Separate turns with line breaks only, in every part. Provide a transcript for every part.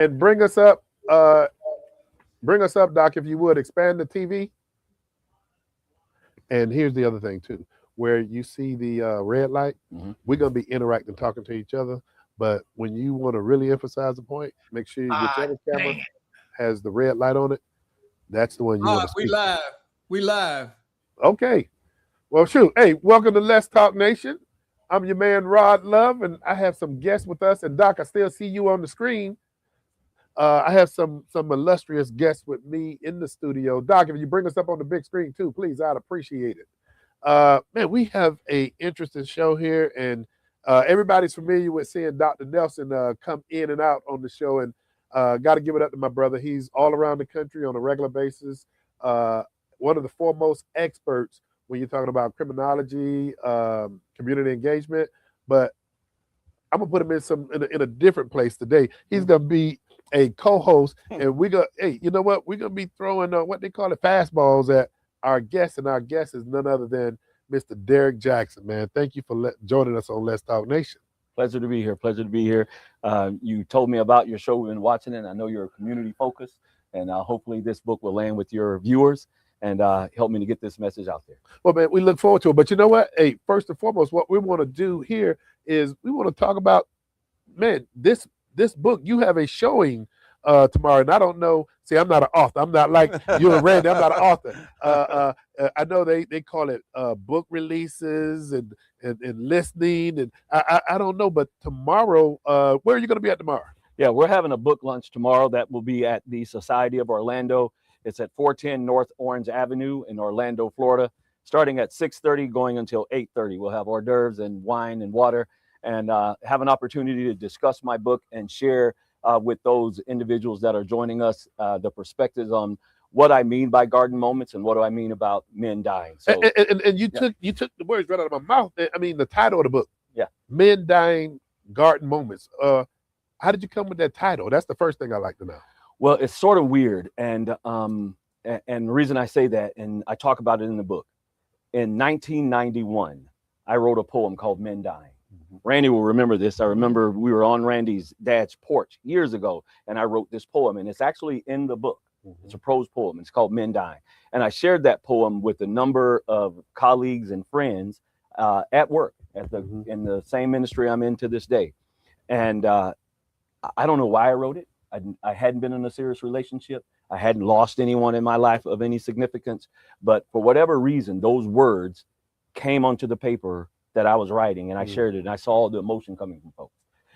And bring us up, Doc, if you would. Expand the TV. And here's the other thing too, where you see the red light, we're gonna be interacting, talking to each other. But when you want to really emphasize the point, make sure whichever camera has the red light on it, that's the one you want to
We
speak.
live. We live.
Okay. Well, shoot. Hey, welcome to Let's Talk Nation. I'm your man Rod Love, and I have some guests with us. And Doc, I still see you on the screen. I have some illustrious guests with me in the studio. Doc, if you bring us up on the big screen too, please, I'd appreciate it. Man, we have a interesting show here, and everybody's familiar with seeing Dr. Nelson come in and out on the show, and got to give it up to my brother. He's all around the country on a regular basis. One of the foremost experts when you're talking about criminology, community engagement. But I'm gonna put him in a different place today. He's gonna be a co-host, and you know what? We're gonna be throwing what they call it fastballs at our guests, and our guest is none other than Mr. Derek Jackson. Man, thank you for joining us on Let's Talk Nation.
Pleasure to be here. Pleasure to be here. You told me about your show. We've been watching it. I know you're community focused, and hopefully this book will land with your viewers and help me to get this message out there.
Well, man, we look forward to it. But you know what? Hey, first and foremost, what we want to do here is we want to talk about, man, this book. You have a showing tomorrow, and I don't know. See, I'm not an author. I'm not like you and Randy. I'm not an author. I know they call it book releases and listening, and I don't know. But tomorrow, where are you going to be at tomorrow?
Yeah, we're having a book lunch tomorrow that will be at the Society of Orlando. It's at 410 North Orange Avenue in Orlando, Florida, starting at 6:30, going until 8:30. We'll have hors d'oeuvres and wine and water, and have an opportunity to discuss my book and share with those individuals that are joining us the perspectives on what I mean by garden moments and what do I mean about men dying. So,
and you took the words right out of my mouth. I mean, the title of the book, Men Dying, Garden Moments. How did you come with that title? That's the first thing I'd like to know.
Well, it's sort of weird, and the reason I say that, and I talk about it in the book, in 1991, I wrote a poem called Men Dying. Randy will remember this. I remember we were on Randy's dad's porch years ago, and I wrote this poem, and it's actually in the book. It's a prose poem. It's called Men Dying. And I shared that poem with a number of colleagues and friends at work, in the same ministry I'm in to this day. And I don't know why I wrote it. I hadn't been in a serious relationship. I hadn't lost anyone in my life of any significance. But for whatever reason, those words came onto the paper that I was writing, and I shared it, and I saw the emotion coming from folks.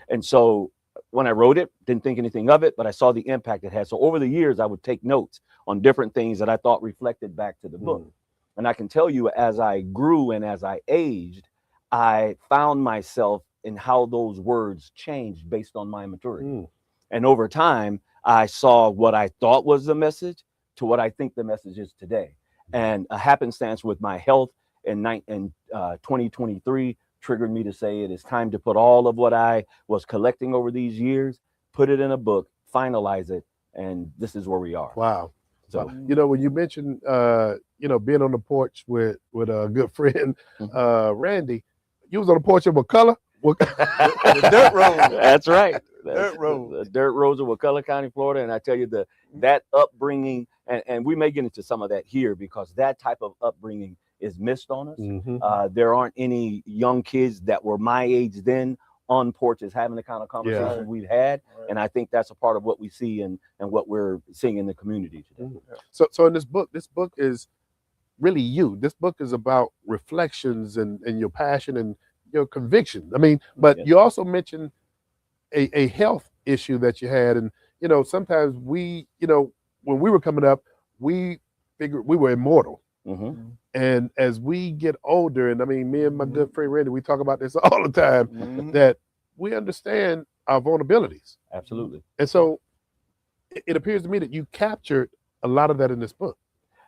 And so when I wrote it, didn't think anything of it, but I saw the impact it had. So over the years, I would take notes on different things that I thought reflected back to the book. And I can tell you, as I grew and as I aged, I found myself in how those words changed based on my maturity. And over time, I saw what I thought was the message to what I think the message is today. And a happenstance with my health in 2023 triggered me to say it is time to put all of what I was collecting over these years, put it in a book, finalize it, and this is where we are.
Wow. So, you know, when you mentioned, being on the porch with a good friend, Randy, you was on the porch of Wakulla?
The dirt road.
That's right.
Dirt road.
The dirt roads of Wakulla County, Florida. And I tell you, that upbringing, and we may get into some of that here because that type of upbringing is missed on us. There aren't any young kids that were my age then on porches having the kind of conversations we've had. And I think that's a part of what we see and what we're seeing in the community today.
So in this book is really you. This book is about reflections and your passion and your conviction. I mean, but you also mentioned a health issue that you had. And, sometimes when we were coming up, we figured we were immortal. And as we get older, and I mean, me and my good friend Randy, we talk about this all the time, that we understand our vulnerabilities.
Absolutely.
And so it appears to me that you captured a lot of that in this book.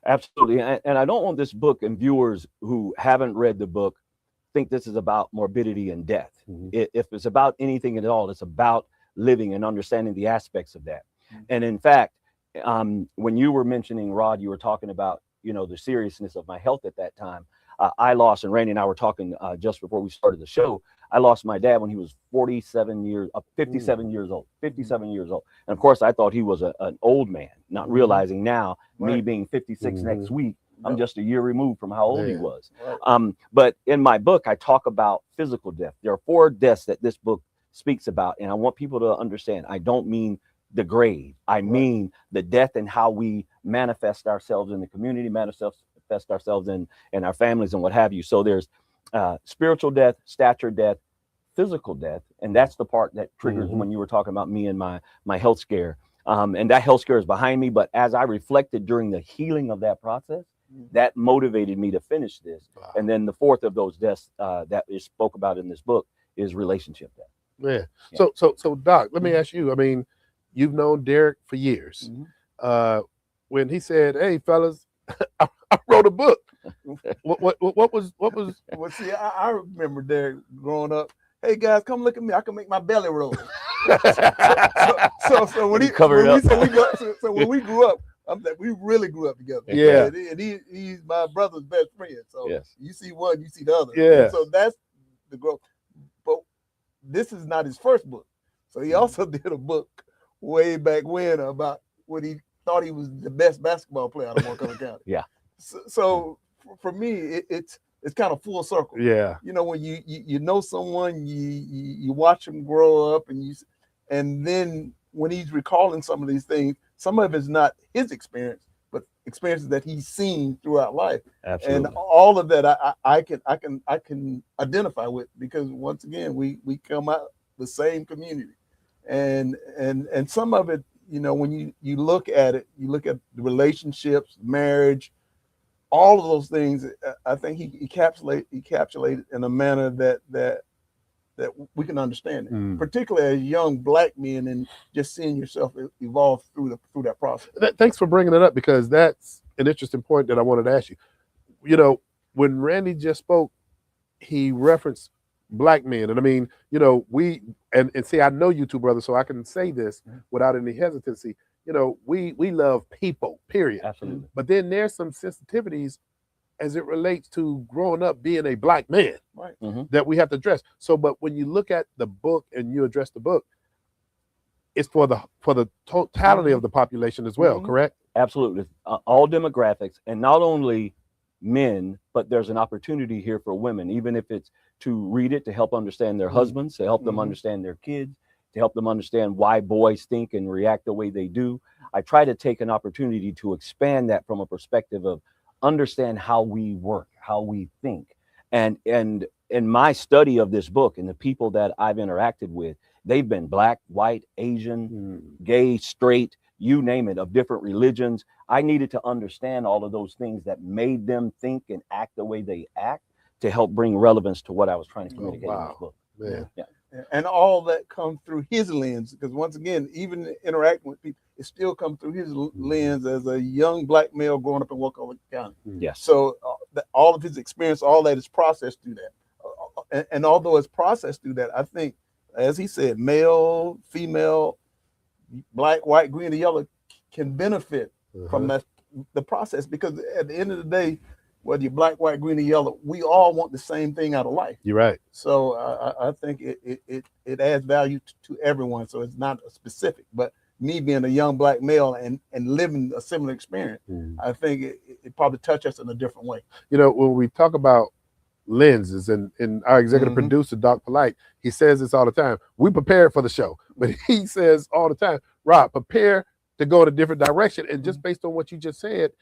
Absolutely. And I don't want this book and viewers who haven't read the book think this is about morbidity and death. If it's about anything at all, it's about living and understanding the aspects of that. And in fact, when you were mentioning, Rod, you were talking about, the seriousness of my health at that time. I lost, and Randy and I were talking just before we started the show, I lost my dad when he was 57 years old, 57 years old. And of course, I thought he was an old man, not realizing now, me being 56 next week, I'm just a year removed from how old he was. But in my book, I talk about physical death. There are 4 deaths that this book speaks about. And I want people to understand, I don't mean the grave. I mean the death and how we manifest ourselves in the community, manifest ourselves in our families and what have you. So there's spiritual death, stature death, physical death. And that's the part that triggers when you were talking about me and my health scare. And that health scare is behind me. But as I reflected during the healing of that process, that motivated me to finish this.
Wow.
And then the 4th of those deaths that is spoke about in this book is relationship death.
Yeah. So Doc, let me ask you. I mean, you've known Derek for years. When he said, "Hey, fellas, I wrote a book," what was?
Well, see, I remember Derek growing up. Hey guys, come look at me. I can make my belly roll. so when we grew up, we really grew up together.
Yeah.
And he's my brother's best friend. So you see one, you see the other.
Yeah.
So that's the growth. But this is not his first book. So he also did a book way back when about when he thought he was the best basketball player out of Montgomery County.
Yeah.
So for me, it's kind of full circle.
Yeah.
You know, when you know someone, you watch him grow up, and then when he's recalling some of these things, some of it's not his experience, but experiences that he's seen throughout life.
Absolutely.
And all of that I can identify with, because once again we come out the same community, and some of it, you know, when you look at it, you look at the relationships, marriage, all of those things. I think he encapsulated in a manner that we can understand it, particularly as young Black men, and just seeing yourself evolve through that process.
Thanks for bringing it up, because that's an interesting point that I wanted to ask you. You know, when Randy just spoke, he referenced Black men, and I mean, you know, we and see, I know you two brothers, so I can say this without any hesitancy. You know, we love people, period.
Absolutely.
But then there's some sensitivities as it relates to growing up being a Black man,
Right.
that we have to address. So, but when you look at the book and you address the book, it's for the totality of the population as well, correct?
Absolutely. All demographics, and not only men, but there's an opportunity here for women, even if it's to read it, to help understand their husbands, to help them understand their kids, to help them understand why boys think and react the way they do. I try to take an opportunity to expand that from a perspective of understand how we work, how we think. And in my study of this book and the people that I've interacted with, they've been Black, white, Asian, gay, straight, you name it, of different religions. I needed to understand all of those things that made them think and act the way they act, to help bring relevance to what I was trying to communicate in this book.
Man.
Yeah.
And all that comes through his lens, because once again, even interacting with people, it still comes through his lens as a young Black male growing up in Montgomery County.
Yes.
So all of his experience, all that is processed through that. And although it's processed through that, I think, as he said, male, female, Black, white, green, and yellow can benefit from the process, because at the end of the day, whether you're Black, white, green, or yellow, we all want the same thing out of life.
You're right.
So I think it adds value to everyone. So it's not specific, but me being a young Black male and living a similar experience, I think it probably touched us in a different way.
You know, when we talk about lenses, and our executive producer, Doc Polite, he says this all the time. We prepared for the show, but he says all the time, Rob, prepare to go in a different direction. And just based on what you just said,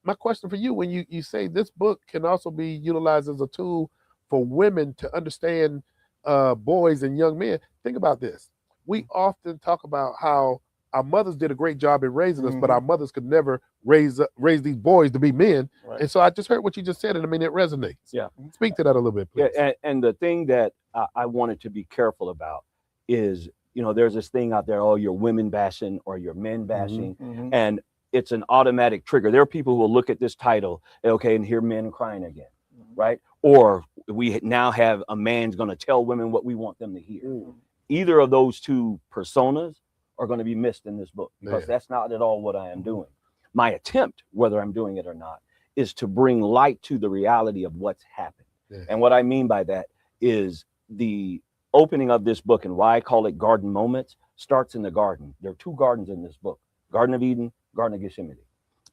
my question for you, when you say this book can also be utilized as a tool for women to understand boys and young men, think about this. We often talk about how our mothers did a great job in raising us, but our mothers could never raise these boys to be men. Right. And so I just heard what you just said, and I mean, it resonates.
Yeah.
Speak to that a little bit, please.
Yeah, and the thing that I wanted to be careful about is, you know, there's this thing out there, oh, you're women bashing or you're men bashing, and it's an automatic trigger. There are people who will look at this title, okay, and hear men crying again, right? Or we now have a man's going to tell women what we want them to hear. Either of those two personas are going to be missed in this book, because that's not at all what I am doing. My attempt, whether I'm doing it or not, is to bring light to the reality of what's happened. And what I mean by that is the opening of this book, and why I call it Garden Moments starts in the garden. There are two gardens in this book: Garden of Eden, Garden of Gethsemane.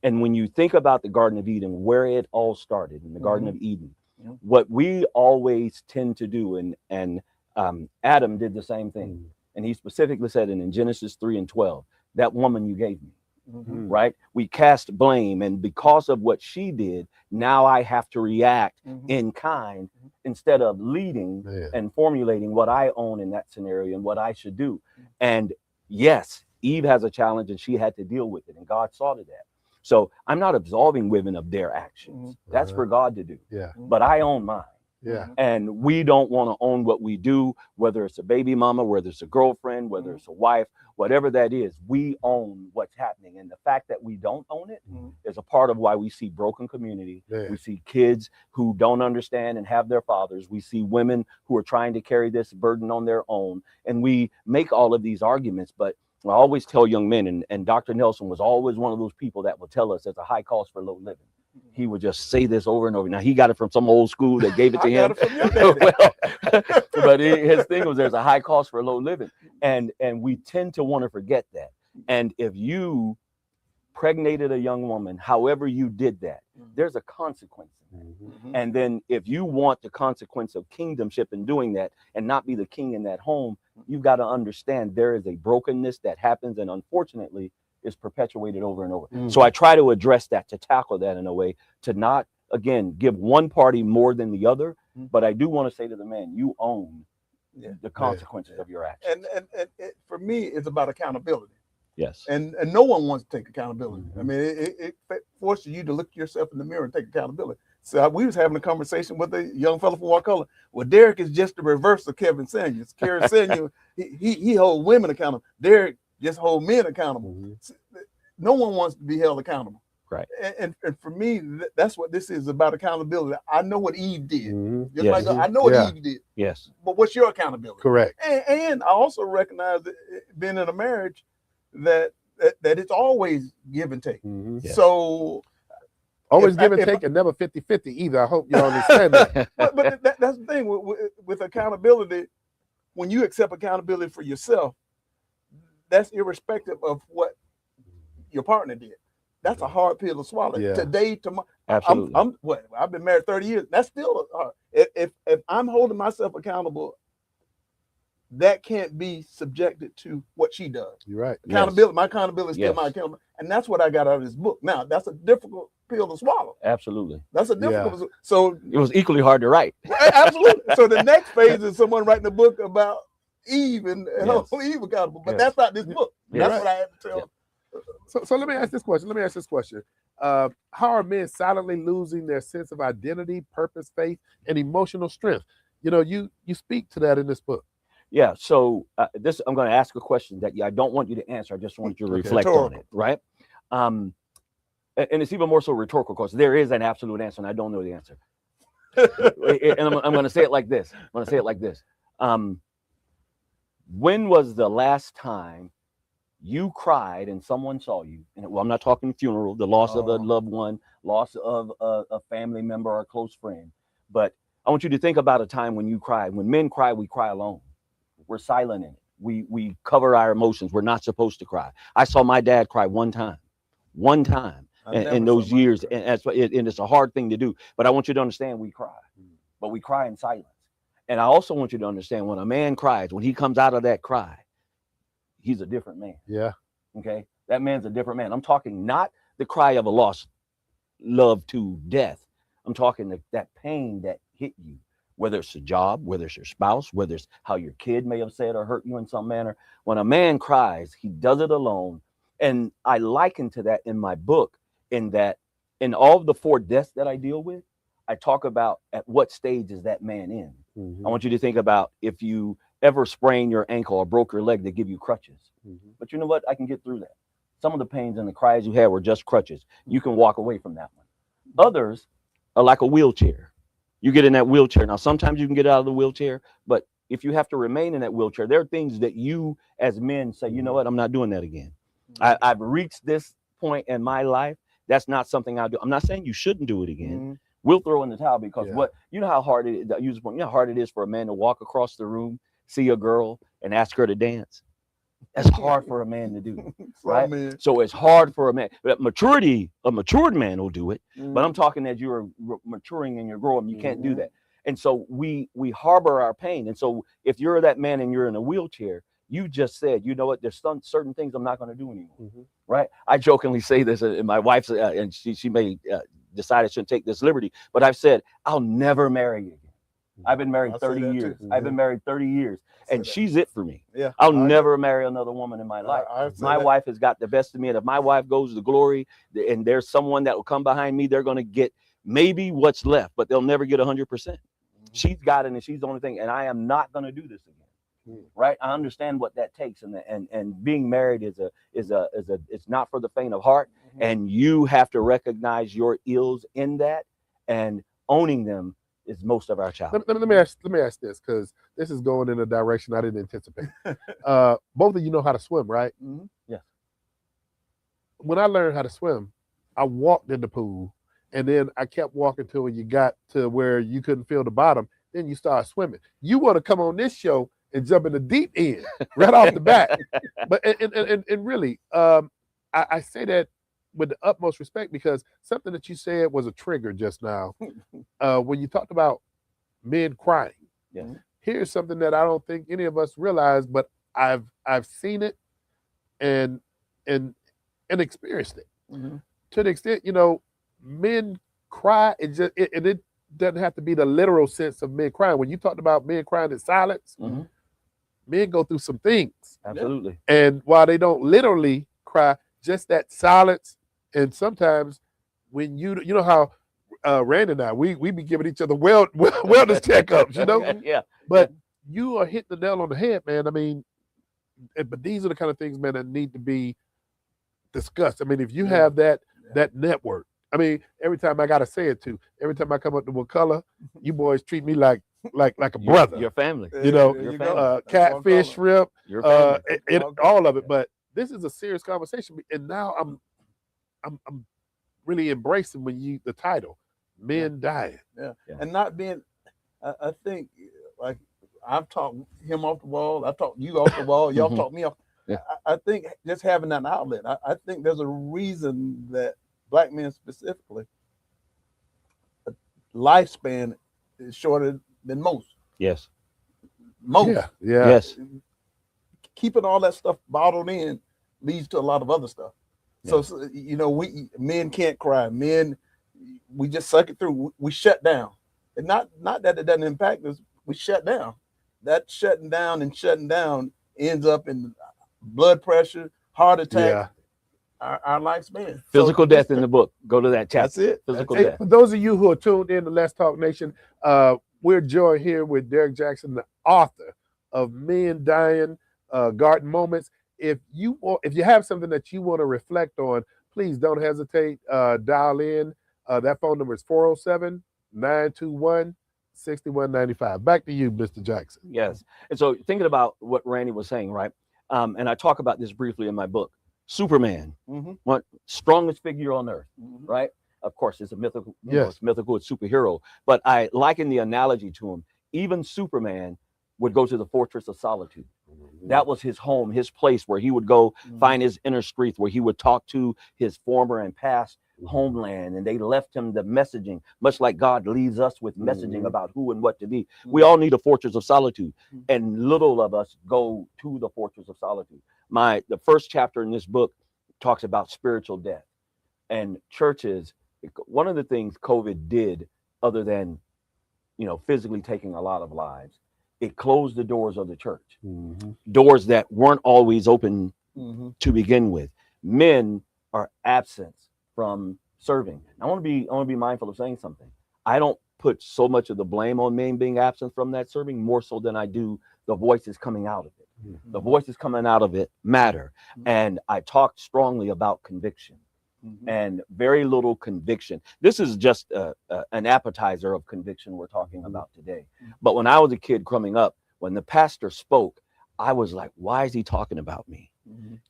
And when you think about the Garden of Eden, where it all started in the Garden of Eden, what we always tend to do, and Adam did the same thing, and he specifically said in Genesis 3:12, that woman you gave me. Right? We cast blame, and because of what she did, now I have to react in kind instead of leading and formulating what I own in that scenario and what I should do. And yes, Eve has a challenge and she had to deal with it, and God saw to that. So I'm not absolving women of their actions. That's for God to do. But I own mine. And we don't want to own what we do, whether it's a baby mama, whether it's a girlfriend, whether it's a wife, whatever that is. We own what's happening. And the fact that we don't own it is a part of why we see broken community. We see kids who don't understand and have their fathers. We see women who are trying to carry this burden on their own. And we make all of these arguments. But I always tell young men, and Dr. Nelson was always one of those people that will tell us there's a high cost for low living. He would just say this over and over. Now, he got it from some old school that gave it to him. But his thing was there's a high cost for low living. And we tend to want to forget that. And if you pregnated a young woman, however you did that, there's a consequence. And then if you want the consequence of kingdomship in doing that and not be the king in that home, you've got to understand there is a brokenness that happens, and unfortunately is perpetuated over and over. So I try to address that, to tackle that in a way, to not, again, give one party more than the other. But I do want to say to the man, you own the consequences of your actions.
And for me, it's about accountability.
Yes.
And no one wants to take accountability. I mean, it forces you to look yourself in the mirror and take accountability. So we was having a conversation with a young fellow from Wakulla. Well, Derek is just the reverse of Kevin Samuels. Kevin Samuels, he holds women accountable. Derek just hold men accountable. No one wants to be held accountable.
Right.
And for me, that's what this is about, accountability. I know what Eve did. Just
Yes.
like I know what Eve did.
Yes.
But what's your accountability?
Correct.
And I also recognize that being in a marriage, that it's always give and take.
Yes.
So
always give and take, and never 50-50 either. I hope you understand that.
but that's the thing with accountability. When you accept accountability for yourself, that's irrespective of what your partner did. That's a hard pill to swallow. Today, tomorrow.
Absolutely.
I've been married 30 years. That's still hard. If I'm holding myself accountable, that can't be subjected to what she does.
You're right.
Accountability, my accountability is still my accountability. And that's what I got out of this book. Now, that's a difficult pill to swallow.
Absolutely.
That's a difficult. So
it was equally hard to write.
Absolutely. So the next phase is someone writing a book about Eve and hold Eve accountable. But that's not this book. That's what I had to tell.
So let me ask this question. How are men silently losing their sense of identity, purpose, faith, and emotional strength? You know, you speak to that in this book.
Yeah. So I'm going to ask a question that I don't want you to answer. I just want you to reflect on it. Right. And it's even more so rhetorical, because there is an absolute answer, and I don't know the answer. And I'm going to say it like this. When was the last time you cried and someone saw you? And well, I'm not talking funeral, the loss of a loved one, loss of a family member or a close friend. But I want you to think about a time when you cried. When men cry, we cry alone. We're silent in it. We cover our emotions. We're not supposed to cry. I saw my dad cry one time in those years. And it's a hard thing to do. But I want you to understand we cry. But we cry in silence. And I also want you to understand, when a man cries, when he comes out of that cry, he's a different man.
Yeah.
Okay. That man's a different man. I'm talking not the cry of a lost love to death. I'm talking that pain that hit you, whether it's a job, whether it's your spouse, whether it's how your kid may have said or hurt you in some manner. When a man cries, he does it alone. And I liken to that in my book, in that in all of the 4 deaths that I deal with, I talk about at what stage is that man in. I want you to think about if you ever sprained your ankle or broke your leg, they give you crutches. But you know what? I can get through that. Some of the pains and the cries you had were just crutches. You can walk away from that one. Others are like a wheelchair. You get in that wheelchair. Now, sometimes you can get out of the wheelchair, but if you have to remain in that wheelchair, there are things that you as men say, you know what? I'm not doing that again. I've reached this point in my life. That's not something I'll do. I'm not saying you shouldn't do it again. we'll throw in the towel because
Yeah.
what you know how hard it is. You know how hard it is for a man to walk across the room, see a girl, and ask her to dance. That's hard for a man to do, right?
Man.
So it's hard for a man. But maturity, a matured man will do it. But I'm
Mhm.
talking that you're maturing and you're growing. You can't do
Mhm.
that. And so we harbor our pain. And so if you're that man and you're in a wheelchair, you just said, you know what? There's some certain things I'm not going to do anymore, right? I jokingly say this, and my wife's, and she may decide I shouldn't take this liberty, but I've said I'll never marry again. I've been married
I say
30
that
years.
too.
I've been married 30 years,
I say
and
that.
she's it for me.
Yeah.
I'll
I agree.
never marry another woman in my life.
I say
My
that.
wife has got the best of me, and if my wife goes to glory, and there's someone that will come behind me, they're going to get maybe what's left, but they'll never get 100%. She's got it, and she's the only thing. And I am not going to do this again, right? I understand what that takes, and being married is it's not for the faint of heart, and you have to recognize your ills in that, and owning them is most of our challenge.
Let me ask this, because this is going in a direction I didn't anticipate. Both of you know how to swim, right?
Yes.
When I learned how to swim, I walked in the pool, and then I kept walking till you got to where you couldn't feel the bottom. Then you start swimming. You want to come on this show and jump in the deep end right off the bat. But and really, I say that with the utmost respect, because something that you said was a trigger just now. When you talked about men crying.
Yes.
Here's something that I don't think any of us realize, but I've seen it and experienced it. To the extent, men cry. It doesn't have to be the literal sense of men crying. When you talked about men crying in silence, men go through some things.
Absolutely.
And while they don't literally cry, just that silence, and sometimes when you know how Randy and I, we be giving each other wellness checkups,
Yeah.
But you are hitting the nail on the head, man. I mean, but these are the kind of things, man, that need to be discussed. I mean, if you have that network, I mean, every time I gotta say it too, every time I come up to Wakulla, you boys treat me like a brother.
Your family.
Your family.
Catfish, shrimp,
Your family.
all of it. But this is a serious conversation, and now I'm really embracing the title, Men Dying.
Yeah. And not being, I think, like, I've taught him off the wall, I taught you off the wall, y'all taught me off.
Yeah.
I think just having that outlet, I think there's a reason that Black men specifically, lifespan is shorter than most.
Yes.
Most.
Yeah.
Yes.
Keeping all that stuff bottled in leads to a lot of other stuff.
Yeah.
So we men can't cry. Men, we just suck it through. We shut down. And not that it doesn't impact us, we shut down. That shutting down ends up in blood pressure, heart attack, our lifespan.
Physical death in the book. Go to that chapter.
That's it.
Physical
Hey,
death.
for those of you who are tuned in to Let's Talk Nation, we're joined here with Derek Jackson, the author of Men Dying, Garden Moments. If you have something that you want to reflect on, please don't hesitate. Dial in. That phone number is 407-921-6195. Back to you, Mr. Jackson.
Yes. And so thinking about what Randy was saying, right? And I talk about this briefly in my book. Superman, what strongest figure on earth, right? Of course, it's a mythical, it's mythical, it's superhero. But I liken the analogy to him. Even Superman would go to the fortress of solitude. That was his home, his place where he would go find his inner strength, where he would talk to his former and past homeland, and they left him the messaging, much like God leaves us with messaging about who and what to be. We all need a fortress of solitude, and little of us go to the fortress of solitude. The first chapter in this book talks about spiritual death, and churches. One of the things COVID did, other than physically taking a lot of lives, it closed the doors of the church, doors that weren't always open to begin with. Men are absent from serving. I want to be mindful of saying something. I don't put so much of the blame on men being absent from that serving, more so than I do the voices coming out of it. The voices coming out of it matter. And I talked strongly about conviction. And very little conviction. This is just an appetizer of conviction we're talking about today. But when I was a kid growing up, when the pastor spoke, I was like, why is he talking about me?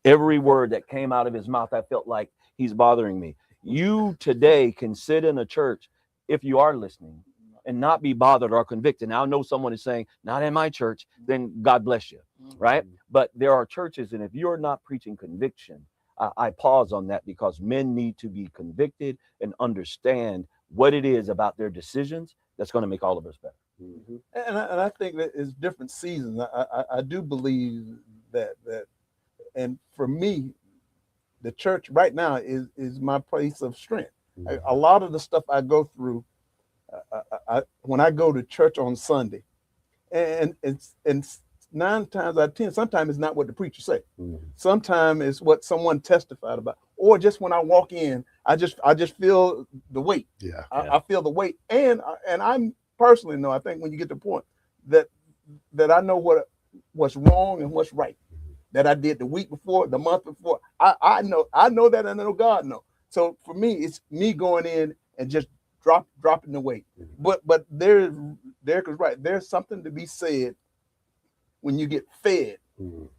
Every word that came out of his mouth, I felt like he's bothering me. You today can sit in a church if you are listening, and not be bothered or convicted. Now I know someone is saying, not in my church, then God bless you, right? But there are churches, and if you're not preaching conviction, I pause on that, because men need to be convicted and understand what it is about their decisions that's going to make all of us better.
And I think that it's different seasons. I do believe that, and for me, the church right now is my place of strength. A lot of the stuff I go through, when I go to church on Sunday, and 9 times out of 10, sometimes it's not what the preacher say. Sometimes it's what someone testified about, or just when I walk in, I just feel the weight. I feel the weight, and I'm personally know. I think when you get to the point that I know what's wrong and what's right, that I did the week before, the month before, I know that, and I know God know. So for me, it's me going in and just dropping the weight. But Derek is right. There's something to be said when you get fed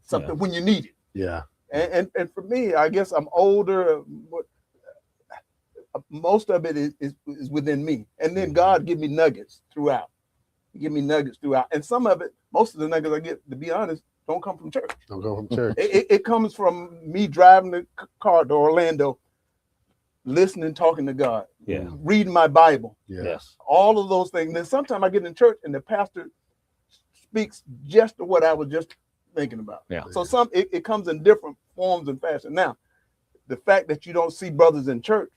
something when you need it. And for me, I guess I'm older, but most of it is within me. And then God give me nuggets throughout. He give me nuggets throughout. And some of it, most of the nuggets I get, to be honest, don't come from church.
Don't go from church.
It comes from me driving the car to Orlando, listening, talking to God, reading my Bible.
Yes.
All of those things. And then sometimes I get in church and the pastor speaks just to what I was just thinking about. So it comes in different forms and fashion. Now, the fact that you don't see brothers in church,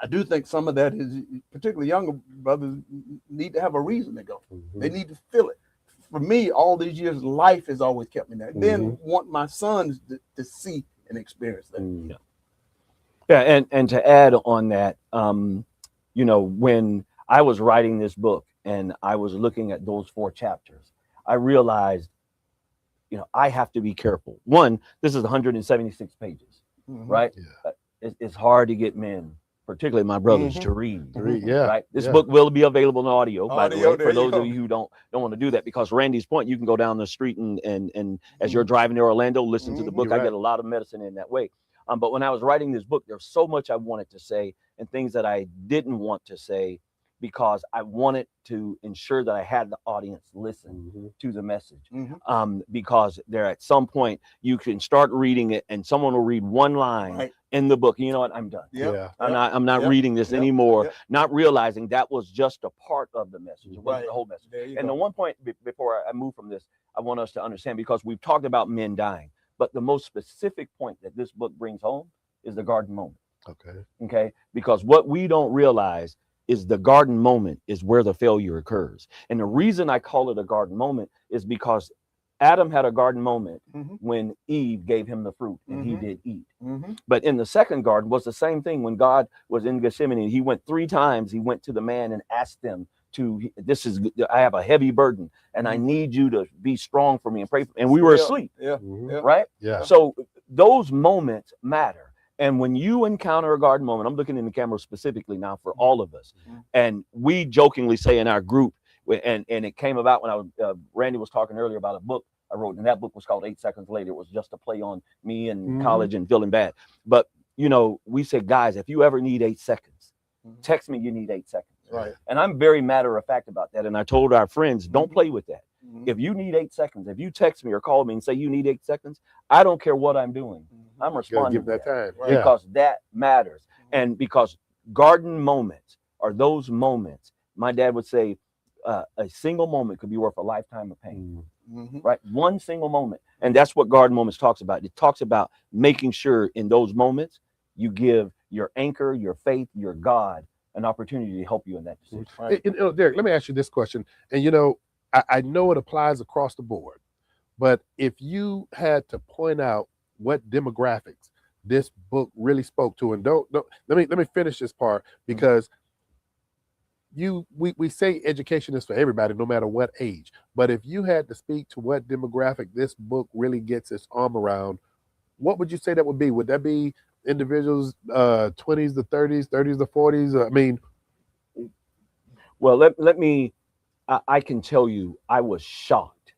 I do think some of that is, particularly younger brothers, need to have a reason to go. They need to feel it. For me, all these years, life has always kept me there. Then want my sons to see and experience that.
Yeah, and to add on that, you know, when I was writing this book and I was looking at those 4 chapters, I realized, you know, I have to be careful. One, this is 176 pages, right? It's hard to get men, particularly my brothers, to read. Right. This book will be available in audio, by the way, for those of you who don't want to do that, because Randy's point, you can go down the street and as you're driving to Orlando, listen to the book. I get a lot of medicine in that way. But when I was writing this book, there's so much I wanted to say and things that I didn't want to say, because I wanted to ensure that I had the audience listen to the message. Because there, at some point, you can start reading it and someone will read one line in the book. You know what? I'm done. I'm not reading this anymore, not realizing that was just a part of the message. It wasn't the whole message. And the one point before I move from this, I want us to understand, because we've talked about men dying, but the most specific point that this book brings home is the garden moment. Okay. Because what we don't realize is the garden moment is where the failure occurs. And the reason I call it a garden moment is because Adam had a garden moment when Eve gave him the fruit and he did eat. But in the second garden was the same thing. When God was in Gethsemane, he went 3 times. He went to the man and asked them I have a heavy burden and I need you to be strong for me and pray for me. And we were asleep. Right? So those moments matter. And when you encounter a garden moment, I'm looking in the camera specifically now for all of us. And we jokingly say in our group, and it came about when Randy was talking earlier about a book I wrote, and that book was called 8 Seconds Later. It was just a play on me in college and feeling bad. But, you know, we said, guys, if you ever need 8 seconds, text me you need 8 seconds. And I'm very matter of fact about that. And I told our friends, don't play with that. If you need 8 seconds, if you text me or call me and say you need 8 seconds, I don't care what I'm doing. I'm responding to that time because that matters. And because garden moments are those moments, my dad would say, a single moment could be worth a lifetime of pain. Right? One single moment. And that's what garden moments talks about. It talks about making sure in those moments you give your anchor, your faith, your God an opportunity to help you in that decision.
You know, Derek, let me ask you this question. And, you know, I know it applies across the board, but if you had to point out what demographics this book really spoke to, and don't let me finish this part, because we say education is for everybody, no matter what age. But if you had to speak to what demographic this book really gets its arm around, what would you say that would be? Would that be individuals 20s to 30s, 30s to 40s? I mean,
well, let me. I can tell you, I was shocked.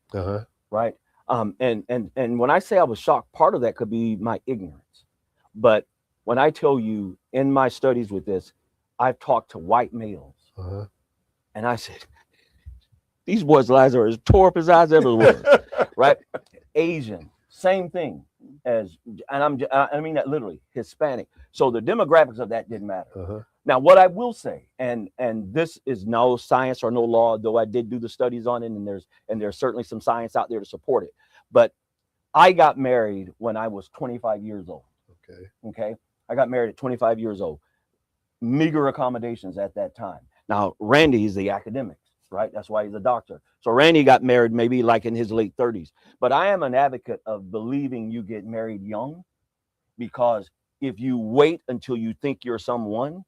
Right. And when I say I was shocked, part of that could be my ignorance. But when I tell you in my studies with this, I've talked to white males
Uh-huh.
And I said, these boys' lives are as tore up as eyes ever was, right? Asian, same thing as, and I mean that literally, Hispanic. So the demographics of that didn't matter.
Uh-huh.
Now, what I will say, and this is no science or no law, though I did do the studies on it, and there's certainly some science out there to support it. But I got married when I was 25 years old.
Okay.
Okay, I got married at 25 years old. Meager accommodations at that time. Now, Randy is the academics, right? That's why he's a doctor. So Randy got married maybe like in his late 30s. But I am an advocate of believing you get married young, because if you wait until you think you're someone,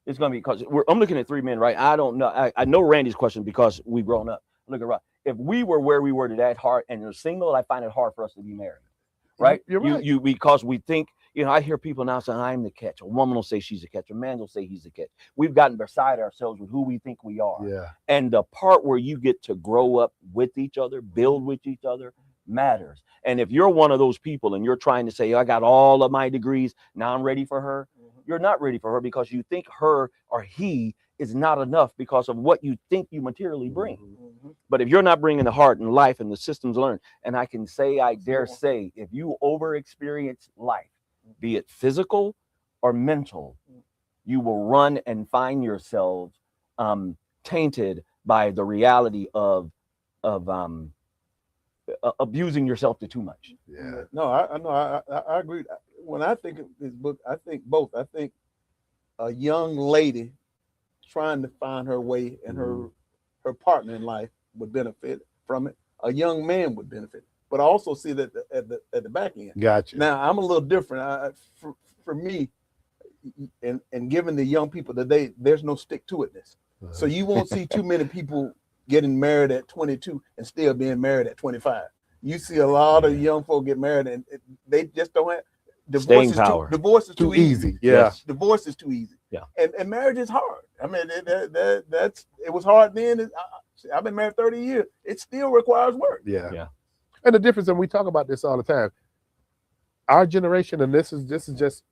it's going to be, because I'm looking at three men, right? I don't know. I know Randy's question because we've grown up. Look at Rod. If we were where we were today, hard and you're single, I find it hard for us to be married, right?
You're right.
You because we think, I hear people now saying, I'm the catch. A woman will say she's a catch. A man will say he's the catch. We've gotten beside ourselves with who we think we are.
Yeah.
And the part where you get to grow up with each other, build with each other, matters. And if you're one of those people and you're trying to say, I got all of my degrees, now I'm ready for her, you're not ready for her, because you think her or he is not enough because of what you think you materially bring. But if you're not bringing the heart and life and the systems learned, and I can say, I dare say, if you over experience life, be it physical or mental, you will run and find yourself tainted by the reality of abusing yourself to too much.
Yeah.
No, I know. I agree. When I think of this book, I think both. I think a young lady trying to find her way and her partner in life would benefit from it. A young man would benefit, but I also see that at the back end.
Gotcha.
Now I'm a little different. For me, and given the young people today, there's no stick to itness. So you won't see too many people getting married at 22 and still being married at 25. You see a lot of young folk get married and they just don't have
staying power.
Divorce is too easy.
Yeah.
Yes.
Divorce is too easy.
Yeah.
And marriage is hard. I mean, that's it was hard then. I've been married 30 years. It still requires work.
Yeah.
Yeah.
And the difference, and we talk about this all the time, our generation, and this is just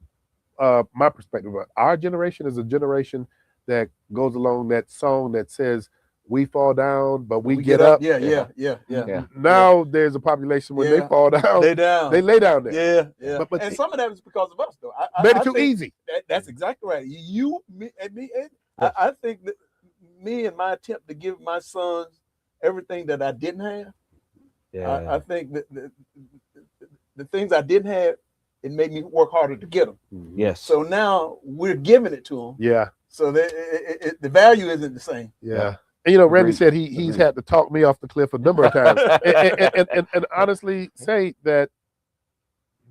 my perspective, but our generation is a generation that goes along that song that says, we fall down, but we get up.
Yeah.
Now there's a population when they fall down, they lay down there.
Yeah.
But
and some of that is because of us, though.
Made
I
it too
think
easy.
That's exactly right. You, me, and me. And I think that me and my attempt to give my sons everything that I didn't have, I think that the things I didn't have, it made me work harder to get them.
Yes.
So now we're giving it to them.
Yeah.
So the value isn't the same.
Yeah. And Randy said he's had to talk me off the cliff a number of times, and honestly say that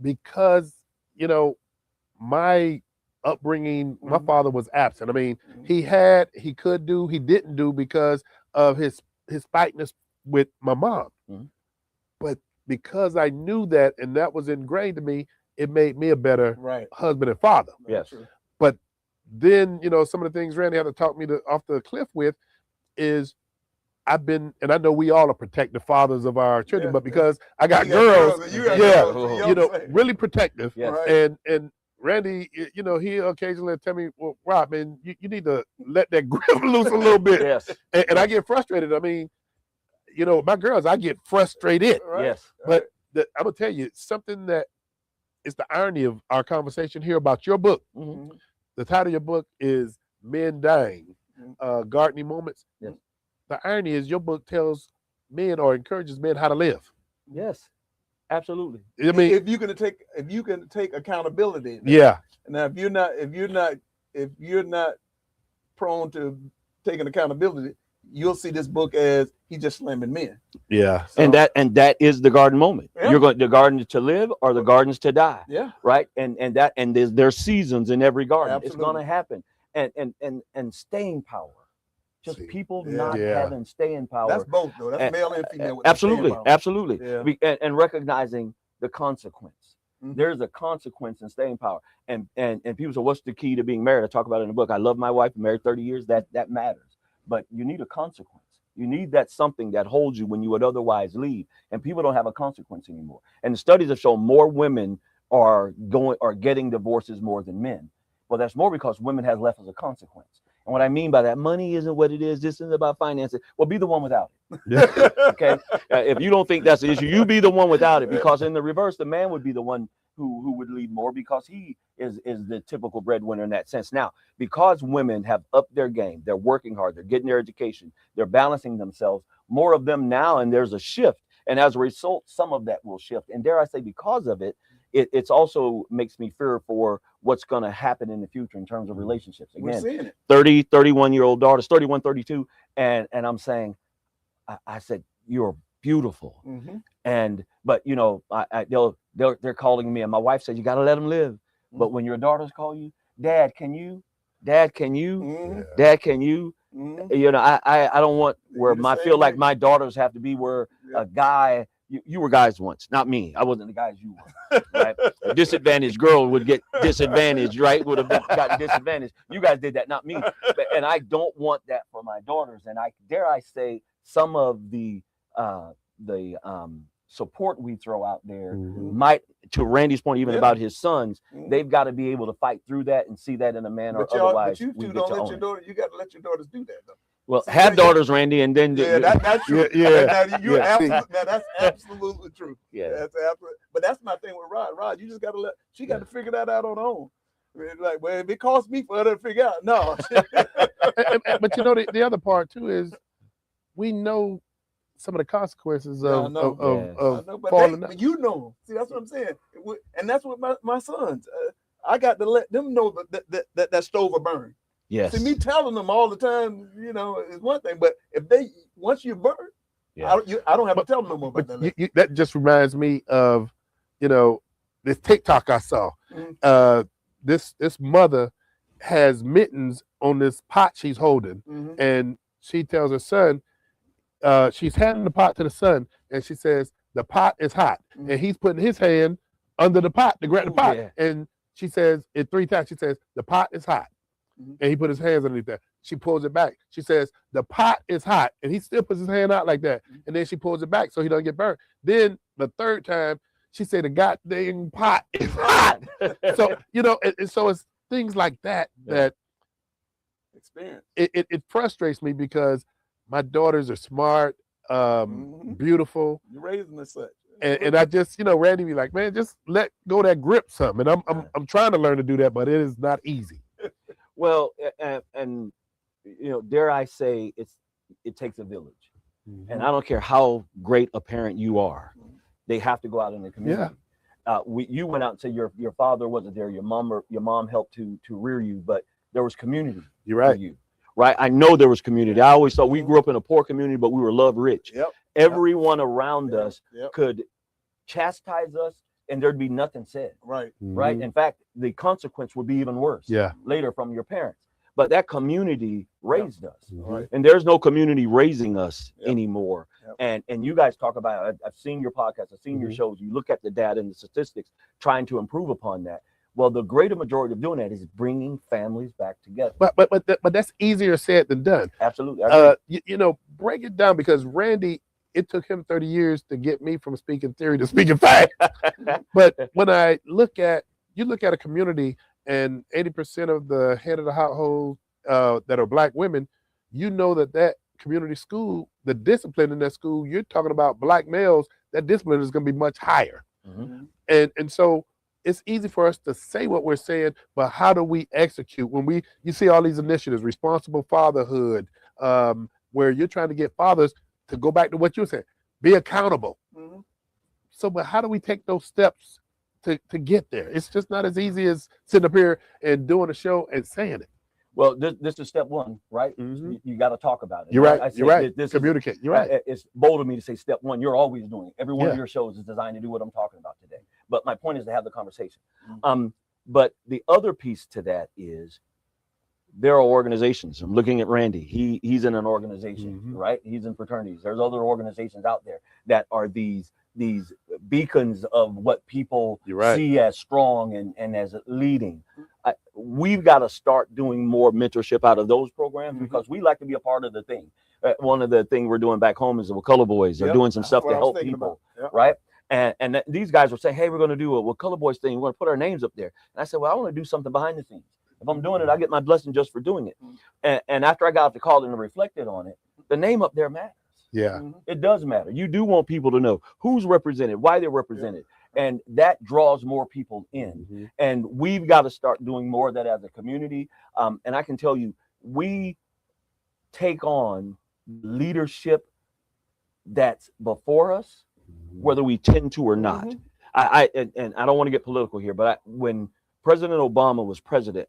because my upbringing, my father was absent. I mean, he could do, he didn't do because of his spiteness with my mom. But because I knew that and that was ingrained to me, it made me a better husband and father.
Yes.
But then some of the things Randy had to talk me off the cliff with is I've been, and I know we all are protective fathers of our children, but because I got girls, really protective.
Yes.
And Randy, he occasionally tell me, well, Rob, man, you need to let that grip loose a little bit.
Yes.
And I get frustrated. I mean, my girls, I get frustrated.
Yes.
But I'm gonna tell you something that is the irony of our conversation here about your book. The title of your book is Men Dying. Gardening Moments.
Yes.
The irony is your book tells men or encourages men how to live.
Yes, absolutely.
I mean,
if you can take accountability.
Yeah.
Now, if you're not prone to taking accountability, you'll see this book as he's just slamming men.
Yeah.
So, and that is the garden moment.
Yeah.
You're going the garden to live or the gardens to die.
Yeah.
Right. And there's seasons in every garden.
Absolutely.
It's going to happen. And staying power, just people not having staying power.
That's both, though. That's male and female.
Absolutely.
Yeah.
And recognizing the consequence. There's a consequence in staying power. And people say, what's the key to being married? I talk about it in the book. I love my wife, married 30 years. That matters. But you need a consequence. You need that something that holds you when you would otherwise leave. And people don't have a consequence anymore. And the studies have shown more women are getting divorces more than men. Well, that's more because women have left as a consequence. And what I mean by that, money isn't what it is. This isn't about finances. Well, be the one without it.
Yeah.
Okay. If you don't think that's the issue, you be the one without it, because in the reverse, the man would be the one who would lead more, because he is the typical breadwinner in that sense. Now, because women have upped their game, they're working hard, they're getting their education, they're balancing themselves, more of them now, and there's a shift. And as a result, some of that will shift. And dare I say, because of it, it's also makes me fear for what's going to happen in the future in terms of relationships.
We're
Again,
seeing it.
30, 31-year-old daughters, 31, 32. And I'm saying, I said, you're beautiful. But you know, they're calling me, and my wife said, you got to let them live. But when your daughters call you, Dad, can you? Dad, can you? Dad, can you? You know, I don't want where I feel like my daughters have to be where a guy. You were guys once, not me. I wasn't the guys you were. Right? A disadvantaged girl would get disadvantaged, right? Would have gotten disadvantaged. You guys did that, not me. And I don't want that for my daughters. And dare I say, some of the support we throw out there might, to Randy's point, even about his sons, they've got to be able to fight through that and see that in a manner.
But
Otherwise,
you two don't let your daughter. You got to let your daughters do that, though.
Well, have daughters, Randy, and then
that's true. That's absolutely true.
Yeah,
that's absolutely. But that's my thing with Rod. Rod, you just got to she got to figure that out on her own. Like, well, if it costs me for her to figure out, no.
But you know, the other part too is we know some of the consequences of falling.
But you know, see, that's what I'm saying, and that's what my sons. I got to let them know that stove will burn.
Yes.
See, me telling them all the time, you know, is one thing, but if once you burn, I don't have to tell them no more about that.
That just reminds me of, you know, this TikTok I saw. This mother has mittens on this pot she's holding, and she tells her son, she's handing the pot to the son, and she says, the pot is hot. And he's putting his hand under the pot to grab the pot. And she says it 3 times. She says, the pot is hot. And he put his hands underneath that. She pulls it back. She says, the pot is hot. And he still puts his hand out like that. And then she pulls it back so he doesn't get burned. Then the 3rd time, she said, the goddamn pot is hot. So, you know, so it's things like that that
experience.
It frustrates me because my daughters are smart, beautiful.
You're raising as such.
And I just, you know, Randy be like, man, just let go that grip something. And I'm trying to learn to do that, but it is not easy.
Well, and you know, dare I say, it takes a village, and I don't care how great a parent you are, they have to go out in the community. You went out and said your father wasn't there, your mom helped to rear you, but there was community.
You're right.
For you, right? I know there was community. I always thought we grew up in a poor community, but we were love rich. Everyone around us could chastise us, and there'd be nothing said.
Right.
Right. In fact, the consequence would be even worse. Later from your parents. But that community raised us.
Right.
And there's no community raising us anymore. And you guys talk about, I've seen your podcast, I've seen your shows. You look at the data and the statistics, trying to improve upon that. Well, the greater majority of doing that is bringing families back together.
But that's easier said than done.
Absolutely.
You know, break it down, because Randy, it took him 30 years to get me from speaking theory to speaking fact. But when you look at a community and 80% of the head of the household that are Black women, you know that community school, the discipline in that school, you're talking about Black males, that discipline is going to be much higher. And so it's easy for us to say what we're saying, but how do we execute? When you see all these initiatives, responsible fatherhood, where you're trying to get fathers to go back to what you said, be accountable. So, but how do we take those steps to get there? It's just not as easy as sitting up here and doing a show and saying it.
Well, this is step one, right? You got to talk about it.
You're right. You're right. Communicate. You're right.
It's bold of me to say step one. You're always doing it. Every one of your shows is designed to do what I'm talking about today. But my point is to have the conversation. But the other piece to that is there are organizations. I'm looking at Randy. He's in an organization, right? He's in fraternities. There's other organizations out there that are these beacons of what people see as strong and as leading. We've got to start doing more mentorship out of those programs because we like to be a part of the thing. One of the things we're doing back home is the Color Boys. They're doing some stuff to help people, right? And these guys were saying, hey, we're going to do a Color Boys thing. We're going to put our names up there. And I said, well, I want to do something behind the scenes. If I'm doing it, I get my blessing just for doing it. And after I got off the call and reflected on it, the name up there matters.
Yeah.
It does matter. You do want people to know who's represented, why they're represented. And that draws more people in. And we've got to start doing more of that as a community. And I can tell you, we take on leadership that's before us, whether we tend to or not. I don't want to get political here, but when President Obama was president,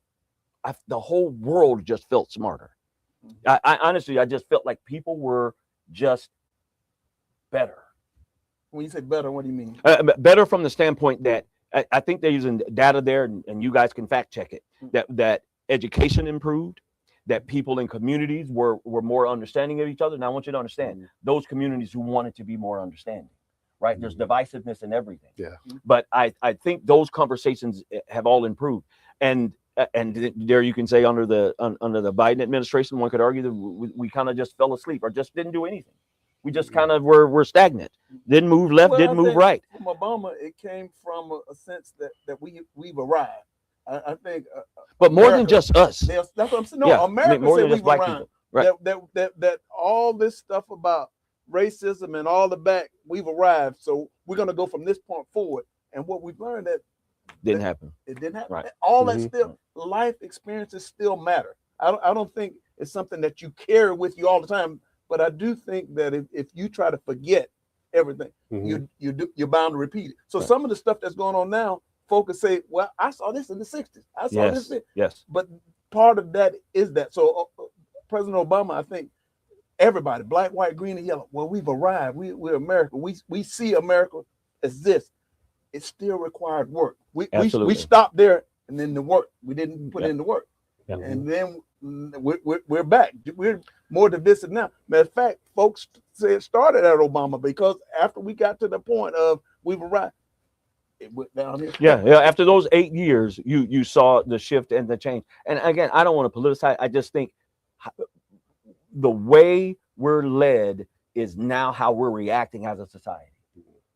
the whole world just felt smarter. I honestly, I just felt like people were just better.
When you say better, what do you mean?
Better from the standpoint that I think they're using data there, and you guys can fact check it, that education improved, that people in communities were more understanding of each other. Now I want you to understand those communities who wanted to be more understanding, right? There's divisiveness in everything.
Yeah.
But I think those conversations have all improved. And there you can say under the Biden administration, one could argue that we kind of just fell asleep or just didn't do anything. We just kind of were stagnant. Didn't move left, didn't move right.
From Obama, it came from a sense that we've arrived. I think.
But more than just us.
That's what I'm saying. No, America
more
said
than just
we've
black
arrived.
people. Right.
That all this stuff about racism and all the back, we've arrived. So we're going to go from this point forward. And what we've learned that
didn't happen.
It didn't happen.
Right.
All that still, life experiences still matter. I don't think it's something that you carry with you all the time. But I do think that if you try to forget everything, you're bound to repeat it. So some of the stuff that's going on now, folks say, well, I saw this in the 60s. I saw this.
Yes.
But part of that is that. So President Obama, I think everybody, black, white, green, and yellow, well, we've arrived. We're America. We see America as this. It still required work. We stopped there, and then the work, we didn't put in the work.
Yeah.
And then we're back. We're more divisive now. Matter of fact, folks say it started at Obama because after we got to the point of we've arrived, it went down here.
Yeah. After those 8 years, you saw the shift and the change. And again, I don't want to politicize. I just think the way we're led is now how we're reacting as a society.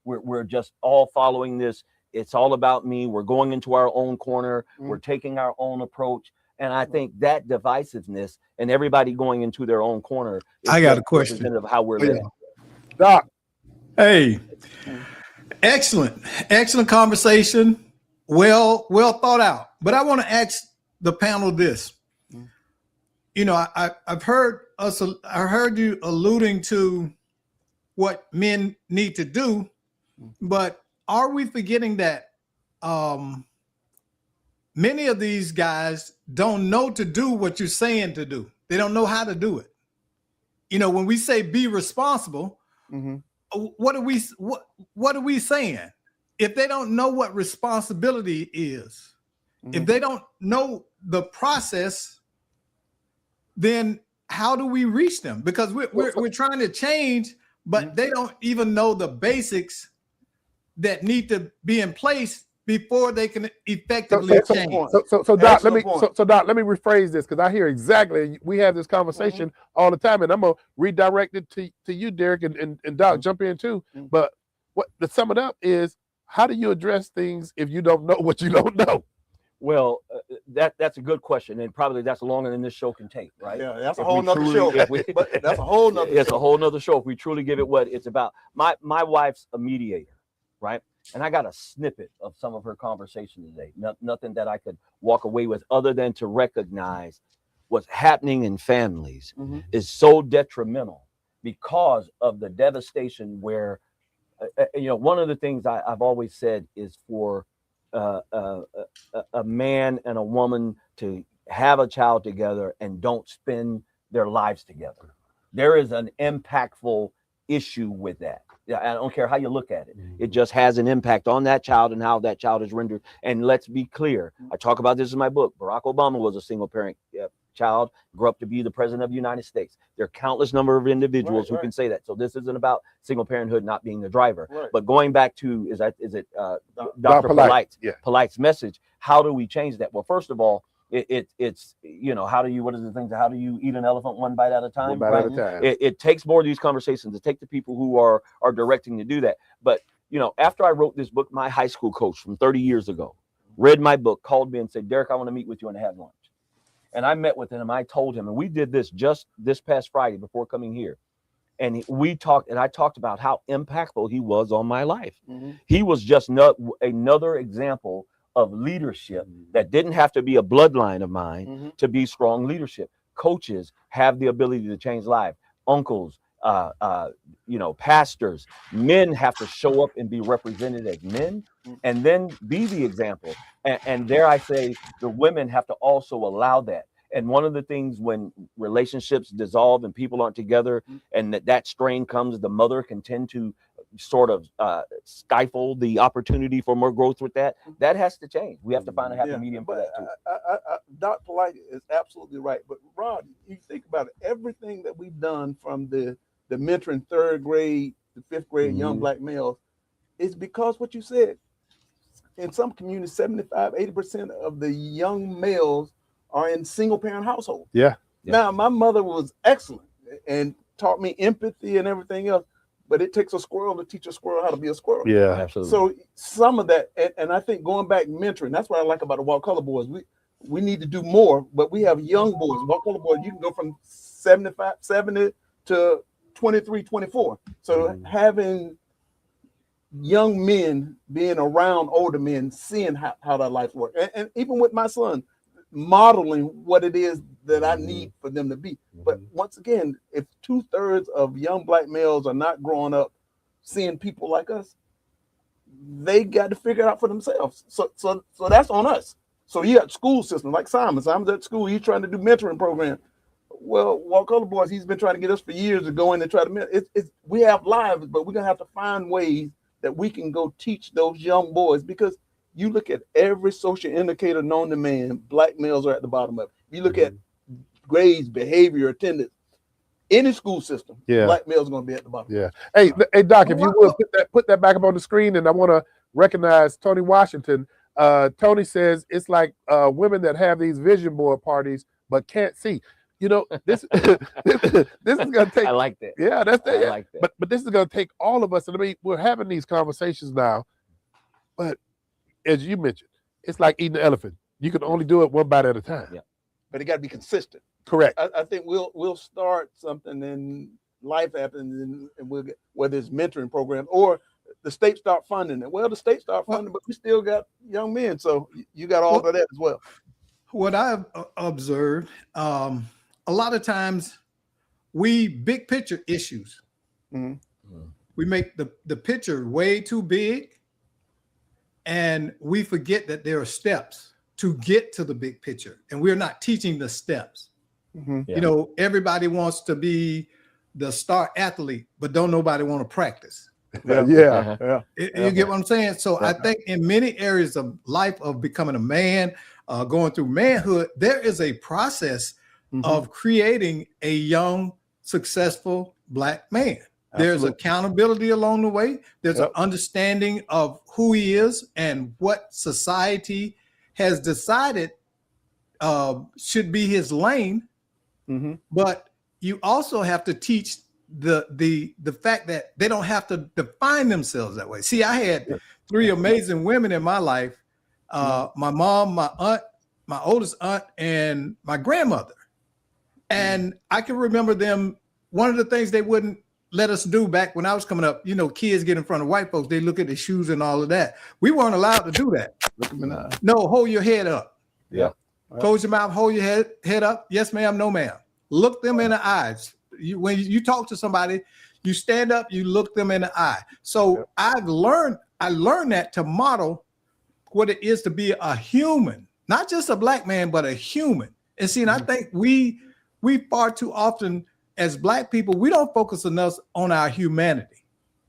We're just all following this. It's all about me. We're going into our own corner. We're taking our own approach. And I think that divisiveness and everybody going into their own corner is
I got a question
of how we're led.
Doc.
Hey, excellent conversation. Well thought out. But I want to ask the panel this. You know, I heard you alluding to what men need to do, but are we forgetting that many of these guys don't know to do what you're saying to do? They don't know how to do it. You know, when we say be responsible, what are we saying? If they don't know what responsibility is, if they don't know the process, then how do we reach them? Because we're trying to change, but they don't even know the basics that need to be in place before they can effectively change.
So Doc, let me rephrase this because I hear exactly. We have this conversation all the time, and I'm gonna redirect it to you, Derek, and Doc, jump in too. But what to sum it up is, how do you address things if you don't know what you don't know?
Well, that's a good question, and probably that's longer than this show can take, right?
Yeah, that's a whole nother show. That's a whole nother.
It's a whole nother show if we truly give it what it's about. My wife's a mediator, right? And I got a snippet of some of her conversation today. Nothing that I could walk away with other than to recognize what's happening in families is so detrimental because of the devastation where, one of the things I've always said is for a man and a woman to have a child together and don't spend their lives together. There is an impactful issue with that. I don't care how you look at it. It just has an impact on that child and how that child is rendered. And let's be clear. I talk about this in my book. Barack Obama was a single parent child, grew up to be the president of the United States. There are countless number of individuals who can say that. So this isn't about single parenthood not being the driver. But going back to, is it Dr. Polite's message? How do we change that? Well, first of all, it's how do you eat an elephant one bite at a time?
One bite at a time.
It takes more of these conversations to take the people who are directing to do that. But after I wrote this book, my high school coach from 30 years ago read my book, called me and said, Derek, I want to meet with you and have lunch. And I met with him. I told him, and we did this just this past Friday before coming here. And we talked, and I talked about how impactful he was on my life. He was just another example of leadership that didn't have to be a bloodline of mine to be strong leadership. Coaches have the ability to change lives. Uncles, pastors, men have to show up and be represented as men, and then be the example. And dare I say, the women have to also allow that. And one of the things when relationships dissolve and people aren't together, and that strain comes, the mother can tend to sort of stifle the opportunity for more growth with that. That has to change. We have to find a happy medium for that too.
Dr. Polite is absolutely right. But Rod, you think about it, everything that we've done from the mentoring 3rd grade to 5th grade young black males, is because what you said. In some communities, 75-80% of the young males are in single parent households.
Yeah.
Now, my mother was excellent and taught me empathy and everything else, but it takes a squirrel to teach a squirrel how to be a squirrel.
Yeah,
absolutely.
So some of that, and I think going back mentoring, that's what I like about the White Collar Boys. We need to do more, but we have young boys. White Collar Boys, you can go from 70 to 23, 24. So having young men being around older men, seeing how that life works. And even with my son, modeling what it is that I need for them to be. But once again, if 2/3 of young black males are not growing up seeing people like us, they got to figure it out for themselves. So that's on us. So you got school system like Simon's at school. He's trying to do mentoring program. Well, White Collar Boys, he's been trying to get us for years to go in and try to mentor. We have lives, but we're gonna have to find ways that we can go teach those young boys, because you look at every social indicator known to man, black males are at the bottom of it. You look at grades, behavior, attendance, any school system, black males are going to be at the bottom.
Yeah. Hey, Doc, if you will put that back up on the screen, and I want to recognize Tony Washington. Tony says it's like women that have these vision board parties but can't see. You know, this this is gonna take.
I like that.
Yeah, that's that.
I like that.
But this is gonna take all of us. And I mean, we're having these conversations now, but as you mentioned, it's like eating an elephant. You can only do it one bite at a time.
Yeah.
But it got to be consistent.
Correct.
I think we'll start something, and life happens, and we'll get, whether it's mentoring programs or the state start funding it. Well, the state start funding, but we still got young men, so you got all of that as well.
What I've observed, a lot of times we big picture issues. We make the picture way too big, and we forget that there are steps to get to the big picture, and we're not teaching the steps. You know, everybody wants to be the star athlete, but don't nobody want to practice.
Yeah.
You get what I'm saying? So I think in many areas of life, of becoming a man, going through manhood, there is a process of creating a young, successful black man. There's accountability along the way. There's an understanding of who he is and what society has decided should be his lane. But you also have to teach the fact that they don't have to define themselves that way. See, I had 3 amazing women in my life: my mom, my aunt, my oldest aunt, and my grandmother. And I can remember them. One of the things they wouldn't let us do back when I was coming up, you know, kids get in front of white folks, they look at the shoes and all of that. We weren't allowed to do that.
Look them in the eye.
No, hold your head up.
Yeah.
Close your mouth, hold your head up. Yes, ma'am, no, ma'am. Look them in the eyes. When you talk to somebody, you stand up, you look them in the eye. So I learned that to model what it is to be a human, not just a black man, but a human. And see, and I think we far too often as black people, we don't focus enough on our humanity.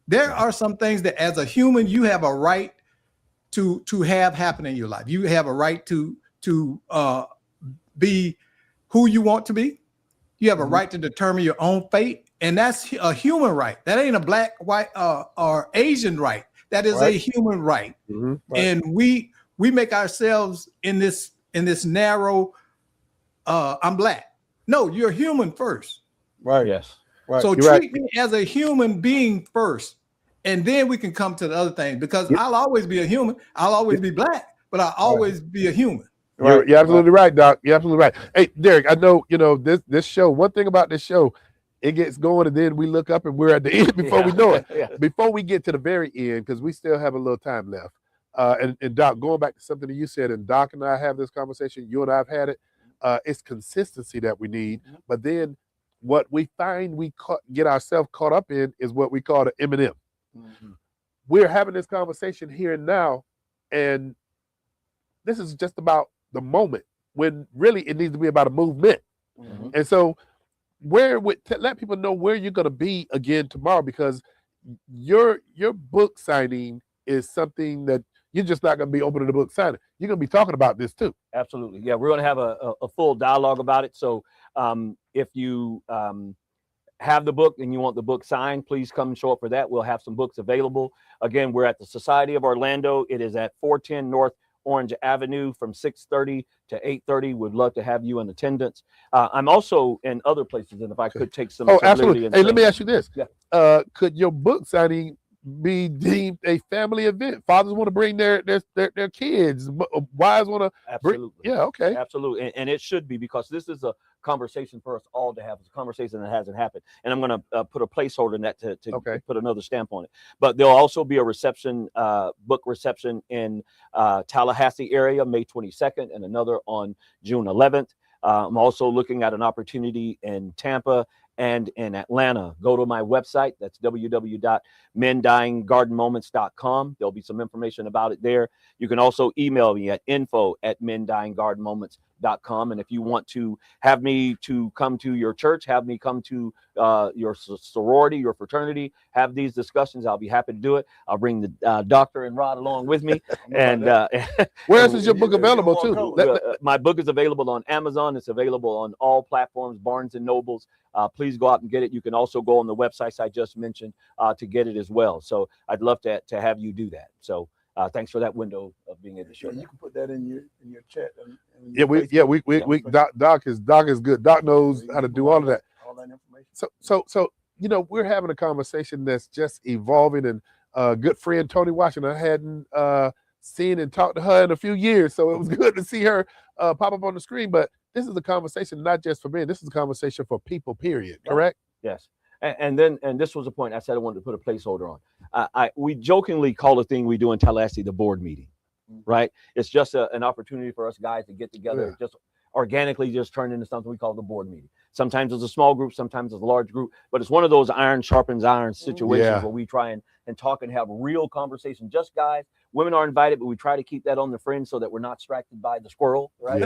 There are some things that as a human, you have a right to have happen in your life. You have a right to be who you want to be. You have a right to determine your own fate. And that's a human right. That ain't a black, white, or Asian right. That is a human right. And we make ourselves in this narrow, I'm black. No, you're human first.
Right.
Yes.
Right.
So treat me as a human being first, and then we can come to the other things, because I'll always be a human. I'll always be black, but I'll always be a human.
You're absolutely right, Doc. You're absolutely right. Hey, Derek, I know, this show, one thing about this show, it gets going and then we look up and we're at the end before we know it.
Yeah.
Before we get to the very end, because we still have a little time left. And Doc, going back to something that you said, and Doc and I have this conversation, you and I have had it, it's consistency that we need. But then what we find get ourselves caught up in is what we call the M&M. We're having this conversation here and now, and this is just about the moment when really it needs to be about a movement. And so let people know where you're going to be again tomorrow, because your book signing is something that you're just not going to be opening the book signing. You're going to be talking about this too.
Absolutely. Yeah, we're going to have a full dialogue about it. So if you have the book and you want the book signed, please come and show up for that. We'll have some books available. Again, we're at the Society of Orlando. It is at 410 North Orange Avenue from 6:30 to 8:30. Would love to have you in attendance. I'm also in other places, and if I could take some.
Oh, absolutely. Hey, let me ask you this.
Yeah.
Could your book signing be deemed a family event? Fathers want to bring their kids. Wives want to
Absolutely.
Yeah, okay.
Absolutely. And it should be, because this is a conversation for us all to have. It's a conversation that hasn't happened. And I'm going to put a placeholder in that to put another stamp on it. But there'll also be a reception, book reception in Tallahassee area, May 22nd, and another on June 11th. I'm also looking at an opportunity in Tampa and in Atlanta. Go to my website. That's www.mendyinggardenmoments.com. There'll be some information about it there. You can also email me at info@mendyinggardenmoments.com. And if you want to have me to come to your church, have me come to your sorority, your fraternity, have these discussions, I'll be happy to do it. I'll bring the doctor and Rod along with me. And
where else is your book available too?
My book is available on Amazon. It's available on all platforms, Barnes and Nobles. Please go out and get it. You can also go on the websites I just mentioned to get it as well. So I'd love to have you do that. So thanks for that window of being able to share.
You can put that in your chat.
Doc is good. Doc knows how to do all of that.
All that information.
So we're having a conversation that's just evolving, and good friend Tony Washington, I hadn't seen and talked to her in a few years, so it was good to see her pop up on the screen. But this is a conversation not just for men. This is a conversation for people, period. Correct?
Yes. And this was a point I said I wanted to put a placeholder on. We jokingly call the thing we do in Tallahassee the board meeting, right? It's just an opportunity for us guys to get together, just organically just turn into something we call the board meeting. Sometimes it's a small group, sometimes it's a large group, but it's one of those iron sharpens iron situations where we try and talk and have real conversation. Just guys. Women are invited, but we try to keep that on the fringe so that we're not distracted by the squirrel, right?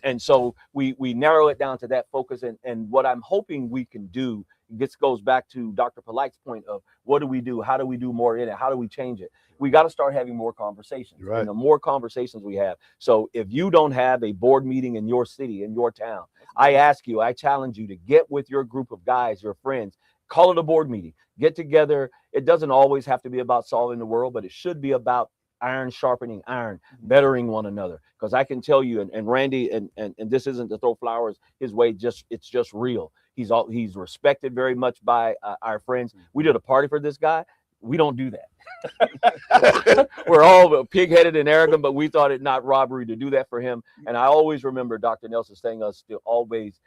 And so we narrow it down to that focus. And what I'm hoping we can do, this goes back to Dr. Polite's point of what do we do? How do we do more in it? How do we change it? We got to start having more conversations.
Right.
And the more conversations we have. So if you don't have a board meeting in your city, in your town, I challenge you to get with your group of guys, your friends, call it a board meeting, get together. It doesn't always have to be about solving the world, but it should be about iron sharpening iron, bettering one another. Because I can tell you, and Randy, and this isn't to throw flowers his way, it's just real. He's respected very much by our friends. We did a party for this guy. We don't do that. We're all pig-headed and arrogant, but we thought it not robbery to do that for him. And I always remember Dr. Nelson saying us to always,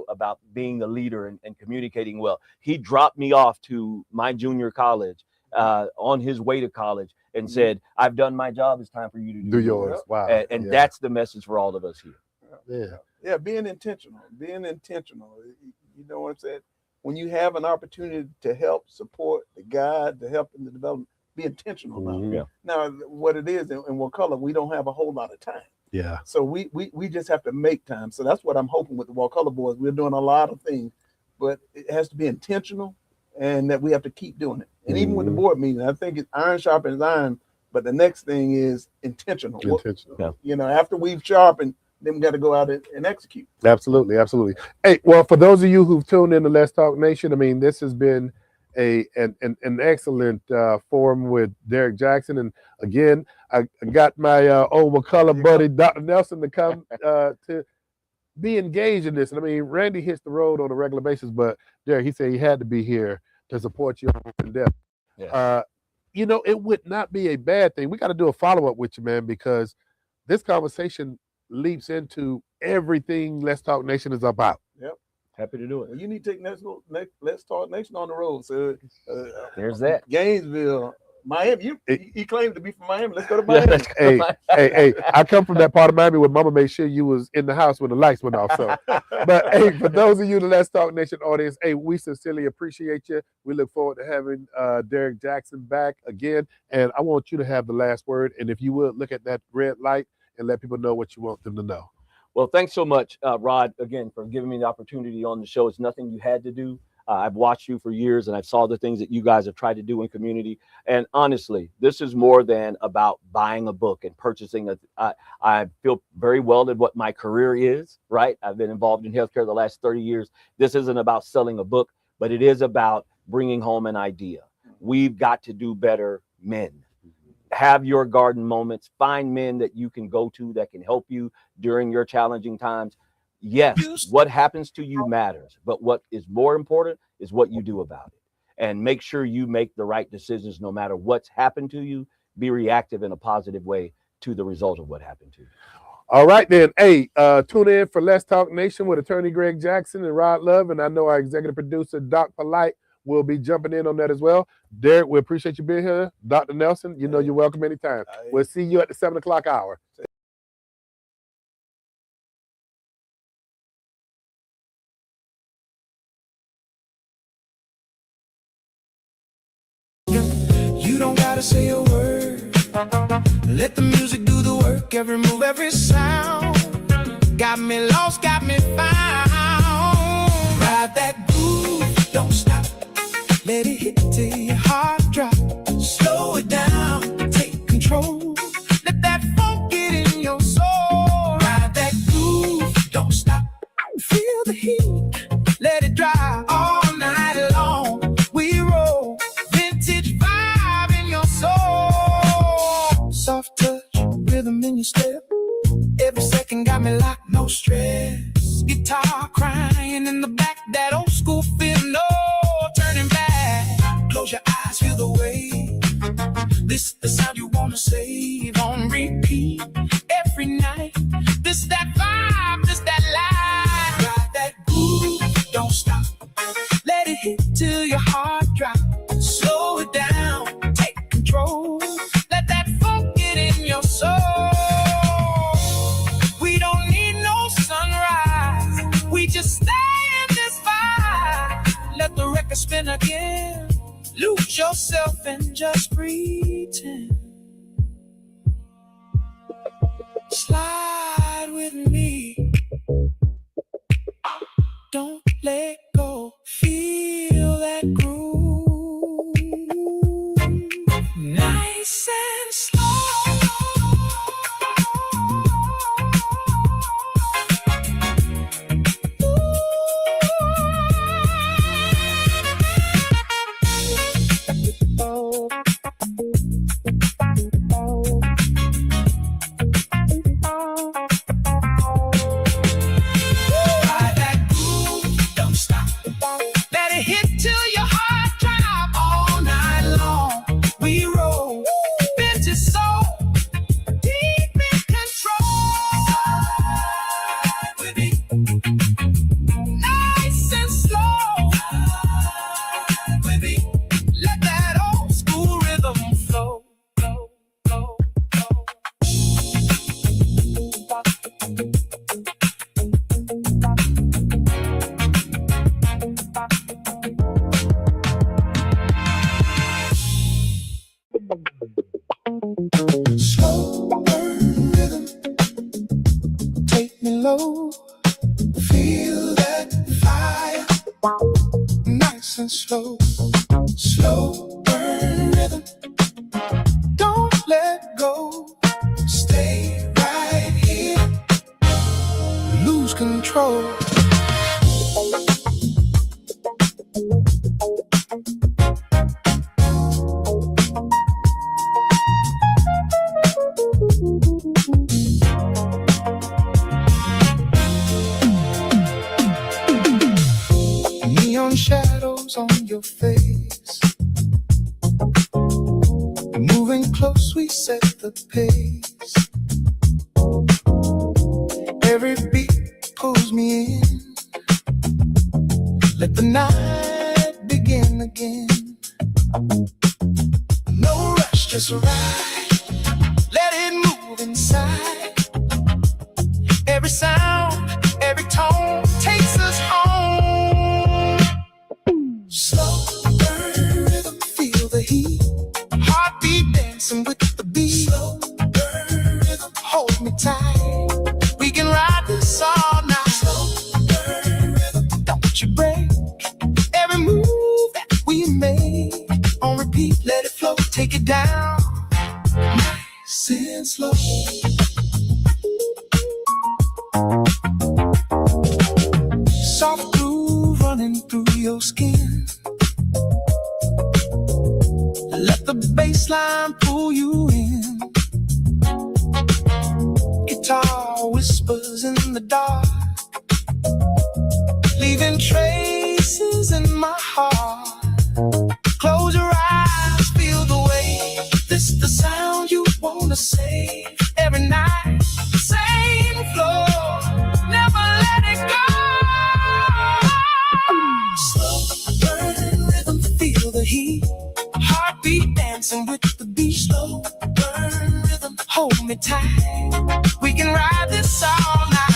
about being the leader and communicating well. He dropped me off to my junior college on his way to college and said, I've done my job. It's time for you to do yours.
Wow.
And that's the message for all of us here.
Yeah, being intentional. You know what I'm saying? When you have an opportunity to help support the guide, to help in the development, be intentional about it. Now, what it is in Wakulla, we don't have a whole lot of time.
Yeah.
So we just have to make time. So that's what I'm hoping with the Wakulla boys. We're doing a lot of things, but it has to be intentional, and that we have to keep doing it. And even with the board meeting, I think it's iron sharpens iron, but the next thing is intentional. After we've sharpened, then we got to go out and execute.
Absolutely. Hey, well, for those of you who've tuned in to Let's Talk Nation, I mean, this has been an excellent forum with Derek Jackson. And again, I got my old Wakulla buddy, Dr. Nelson, to come to be engaged in this. And I mean, Randy hits the road on a regular basis, but Derek, he said he had to be here to support you in depth. It would not be a bad thing. We got to do a follow-up with you, man, because this conversation leaps into everything Let's Talk Nation is about.
Happy to do it.
Well, you need to take Let's Talk Nation on the road. So
There's that.
Gainesville, Miami. You claim to be from Miami. Let's go to
Yeah,
Miami.
let's go.
Hey, I come from that part of Miami where Mama made sure you was in the house when the lights went off. So, but hey, for those of you in the Let's Talk Nation audience, hey, we sincerely appreciate you. We look forward to having Derek Jackson back again, and I want you to have the last word. And if you would look at that red light and let people know what you want them to know.
Well, thanks so much, Rod, again, for giving me the opportunity on the show. It's nothing you had to do. I've watched you for years, and I've saw the things that you guys have tried to do in community. And honestly, this is more than about buying a book and purchasing I feel very well at what my career is, right? I've been involved in healthcare the last 30 years. This isn't about selling a book, but it is about bringing home an idea. We've got to do better, men. Have your garden moments. Find men that you can go to that can help you during your challenging times. Yes, what happens to you matters, but what is more important is what you do about it. And make sure you make the right decisions no matter what's happened to you. Be reactive in a positive way to the result of what happened to you.
All right, then. Hey, tune in for Let's Talk Nation with attorney Greg Jackson and Rod Love. And I know our executive producer, Doc Polite, will be jumping in on that as well. Derek, we appreciate you being here. Dr. Nelson, you know you're welcome anytime. We'll see you at the 7 o'clock hour.
You don't gotta say a word. Let the music do the work. Every move, every sound. Got me lost, got me found. Ride that groove, don't stop. Let it hit till your heart drop. Slow it down, take control. Let that funk get in your soul. Ride that groove, don't stop. Feel the heat, let it dry all night long. We roll, vintage vibe in your soul. Soft touch, rhythm in your step. Every second got me locked, no stress. Guitar crying in the back, that old school feel, no turning back. Close your eyes, feel the wave. This the sound you wanna save on repeat every night. This that vibe, this that life. Ride that groove, don't stop. Let it hit till your heart drop. Slow it down, take control. Let that funk get in your soul. We don't need no sunrise. We just stay in this vibe. Let the record spin again. Lose yourself and just pretend. Slide with me. Don't let go. Feel that groove. Nice and slow. Slow burn rhythm, take me low. Feel that fire, nice and slow. Slow burn rhythm, don't let go. Stay right here, lose control. Neon shadows on your face. Moving close, we set the pace. me in. Let the night begin again. No rush, just ride. Let it move inside. Every sound, every tone takes us home. Slow burn rhythm, feel the heat. Heartbeat dancing with the beat. Slow burn rhythm, hold me tight. We can ride this all night. Slow burn rhythm, don't you break. Every move that we make on repeat, let it flow, take it down. Nice and slow. Soft groove running through your skin. Let the bass line pull you in. Guitar whispers in the dark, leaving traces in my heart. Close your eyes, feel the wave. This the sound you wanna save. Every night, same floor, never let it go. Slow burn rhythm, feel the heat. Heartbeat dancing with the beat. Slow burn rhythm, hold me tight. We can ride this all night.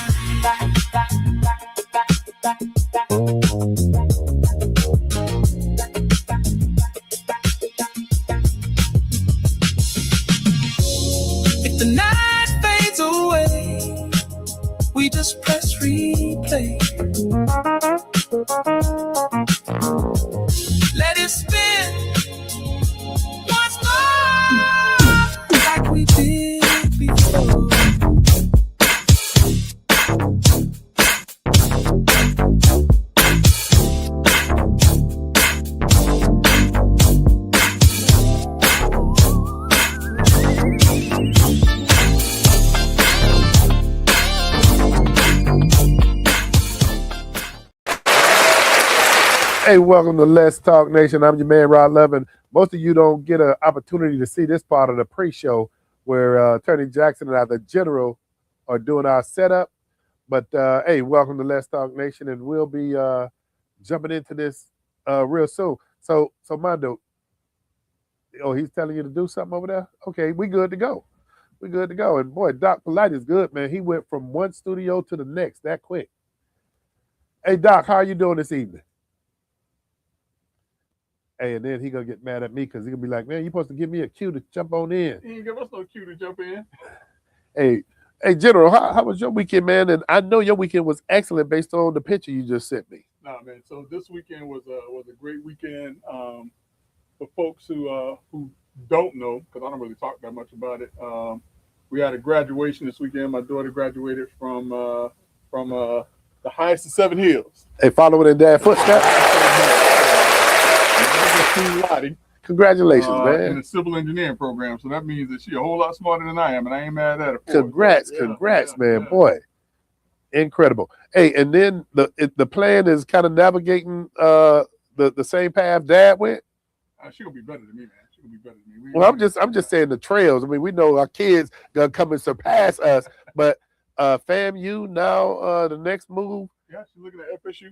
If the night fades away, we just press replay. Let it spin once more, like we did before.
Hey, welcome to Let's Talk Nation. I'm your man, Rod Love, and most of you don't get an opportunity to see this part of the pre-show where Attorney Jackson and I, the General, are doing our setup. But, hey, welcome to Let's Talk Nation, and we'll be jumping into this real soon. So Mondo, oh, he's telling you to do something over there? Okay, we good to go. We good to go. And, boy, Doc Polite is good, man. He went from one studio to the next that quick. Hey, Doc, how are you doing this evening? Hey, and then he gonna get mad at me because he gonna be like, man, you supposed to give me a cue to jump on in.
He didn't give us no cue to jump in.
Hey, General, how was your weekend, man? And I know your weekend was excellent based on the picture you just sent me.
Nah, man. So this weekend was a great weekend for folks who don't know, because I don't really talk that much about it. We had a graduation this weekend. My daughter graduated from the highest of Seven Hills.
Hey, following in Dad's footsteps. Congratulations, man.
In a civil engineering program. So that means that she's a whole lot smarter than I am, and I ain't mad at her.
Congrats, man. Boy, incredible. Hey, and then the plan is kind of navigating the same path Dad went.
She's gonna be better than me, man. She's gonna be better than me.
Well, I'm just saying the trails. I mean, we know our kids gonna come and surpass us, but FAMU now the next move.
Yeah, she's looking at FSU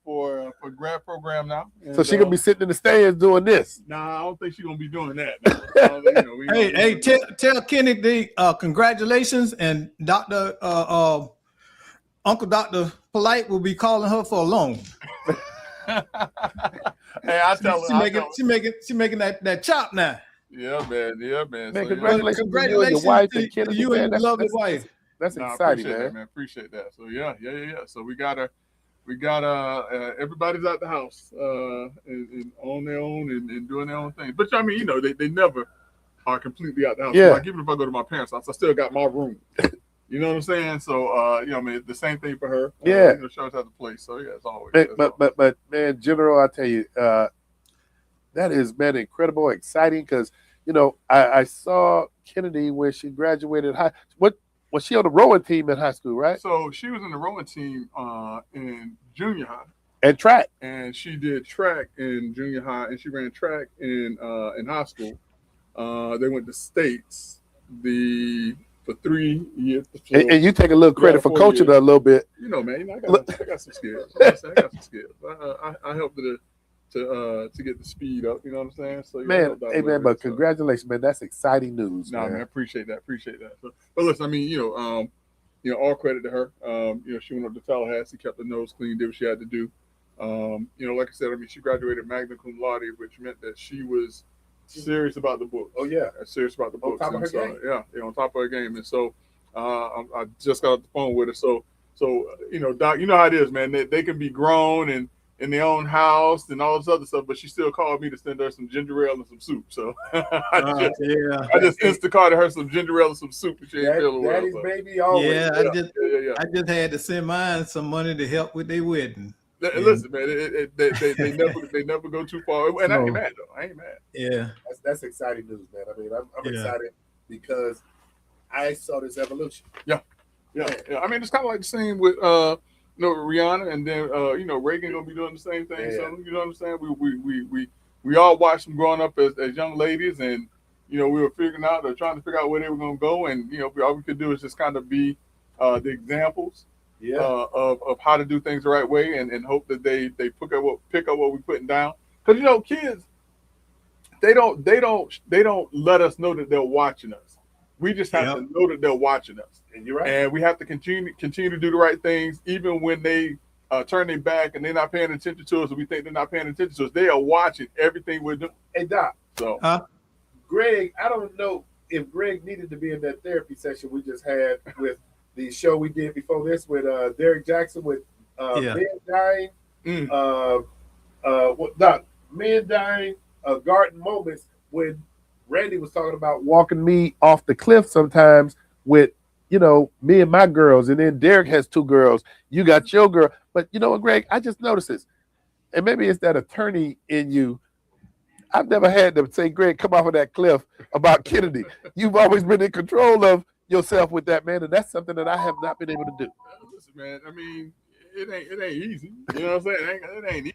for grad program now. And,
so she's gonna be sitting in the stands doing this.
Nah, I don't think she's gonna be doing that.
Tell Kenny congratulations, and Dr. Uncle Dr. Polite will be calling her for a loan.
Hey, I tell her.
She making that chop now.
Yeah, man.
Man,
So,
congratulations to you and your wife and Kennedy.
You and your lovely wife.
That's exciting, man.
Appreciate that. So yeah. So we got everybody's out the house and on their own and doing their own thing. But I mean, they never are completely out the house.
Yeah.
So, like, even if I go to my parents' house, I still got my room. You know what I'm saying? So I mean, the same thing for her.
Yeah.
She always has a place. So yeah, it's always.
But man, General, I tell you, that is, man, incredible, exciting, because I saw Kennedy when she graduated high. What was she on the rowing team in high school, right?
So she was in the rowing team in junior high.
And track.
And she did track in junior high, and she ran track in high school. They went to states. The
for 3 years.
And you take a little credit for
4
coaching
years.
her a little bit.
You know, man, I got some skills. You know what I'm saying? I got some skills. I helped her to get the speed up. You know what I'm saying? So
Man, hey man, but congratulations, man. That's exciting news.
No, man,
man.
I appreciate that. So, but listen, I mean, all credit to her. She went up to Tallahassee, kept the nose clean, did what she had to do. Like I said, I mean, she graduated magna cum laude, which meant that she was serious about the book.
Oh yeah,
serious about the books.
On top of her game.
Yeah, on top of her game. And so I just got off the phone with her. So Doc, you know how it is, man. They can be grown and in their own house and all this other stuff, but she still called me to send her some ginger ale and some soup. So I just Instacarted her some ginger ale and some soup. And she ain't feeling well.
Daddy's baby always.
Yeah, I just had to send mine some money to help with their wedding.
Listen, man, they never go too far, and I ain't mad though. I ain't mad.
Yeah,
that's exciting news, man. I mean, I'm excited because I saw this evolution.
Yeah. I mean, it's kind of like the same with Rihanna, and then Reagan gonna be doing the same thing. Yeah. So you know what I'm saying? We all watched them growing up as young ladies, and we were trying to figure out where they were gonna go, and all we could do is just kind of be the examples. Yeah. Of how to do things the right way, and hope that they pick up what we're putting down. Because kids, they don't let us know that they're watching us. We just have to know that they're watching us.
And you're right.
And we have to continue to do the right things, even when they turn their back and they're not paying attention to us, and we think they're not paying attention to us. They are watching everything we're doing.
Hey Doc.
So
Greg, I don't know if Greg needed to be in that therapy session we just had with the show we did before this with Derek Jackson with men dying. Doc, men dying, garden moments when Randy was talking about walking me off the cliff sometimes with, me and my girls, and then Derek has 2 girls. You got your girl. But you know what, Greg, I just noticed this. And maybe it's that attorney in you. I've never had them say, Greg, come off of that cliff about Kennedy. You've always been in control of yourself with that, man, and that's something that I have not been able to do.
Listen, man, I mean, it ain't easy. You know what I'm saying? It ain't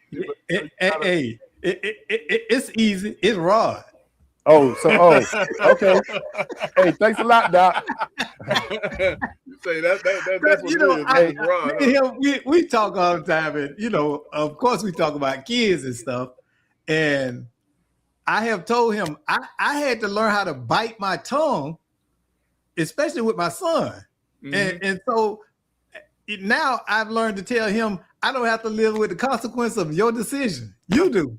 easy.
It's easy. It's raw.
Okay. Hey, thanks a lot, Doc.
You say that's what it is.
Raw, we talk all the time, and of course we talk about kids and stuff. And I have told him I had to learn how to bite my tongue, especially with my son. Mm-hmm. And so now I've learned to tell him I don't have to live with the consequence of your decision. You do.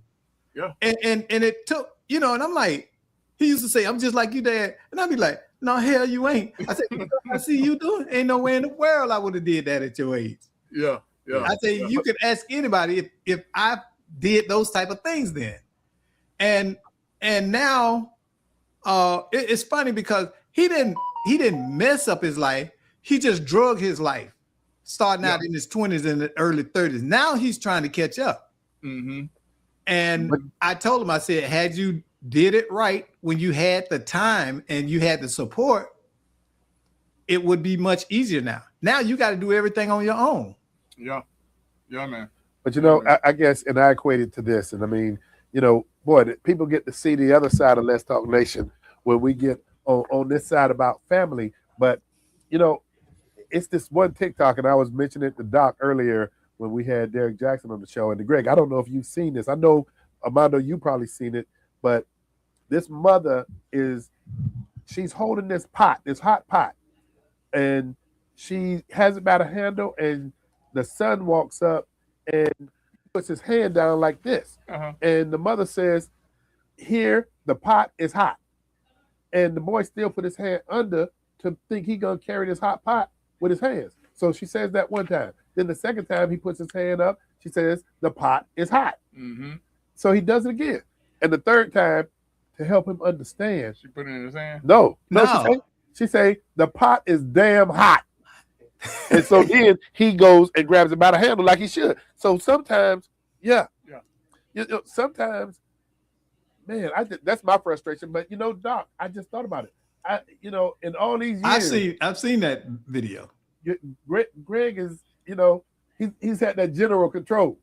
Yeah.
And it took, and I'm like, he used to say, I'm just like you, Dad. And I'd be like, no, hell, you ain't. I said, I see you doing. Ain't no way in the world I would have did that at your age.
Yeah.
I say, you could ask anybody if I did those type of things then. And now it's funny because he didn't mess up his life. He just drug his life, starting out in his 20s and the early 30s. Now he's trying to catch up.
Mm-hmm.
And I told him, I said, had you did it right when you had the time and you had the support, it would be much easier now. Now you got to do everything on your own.
Yeah, man.
But I guess, and I equate it to this, and I mean, boy, people get to see the other side of Let's Talk Nation when we get on this side about family. But it's this one TikTok, and I was mentioning it to Doc earlier when we had Derek Jackson on the show. And Greg, I don't know if you've seen this. I know, Armando, you probably seen it, but this mother she's holding this hot pot, and she has it by the handle, and the son walks up and puts his hand down like this.
Uh-huh.
And the mother says, here, the pot is hot. And the boy still put his hand under to think he gonna carry this hot pot with his hands. So she says that one time. Then the second time he puts his hand up, she says, the pot is hot.
Mm-hmm.
So he does it again. And the third time, to help him understand.
She put it in his hand?
No. She say, the pot is damn hot. And so then he goes and grabs it by the handle like he should. So sometimes, sometimes, man, that's my frustration. But Doc, I just thought about it. In all these years,
I've seen that video.
Greg is, he's had that general control.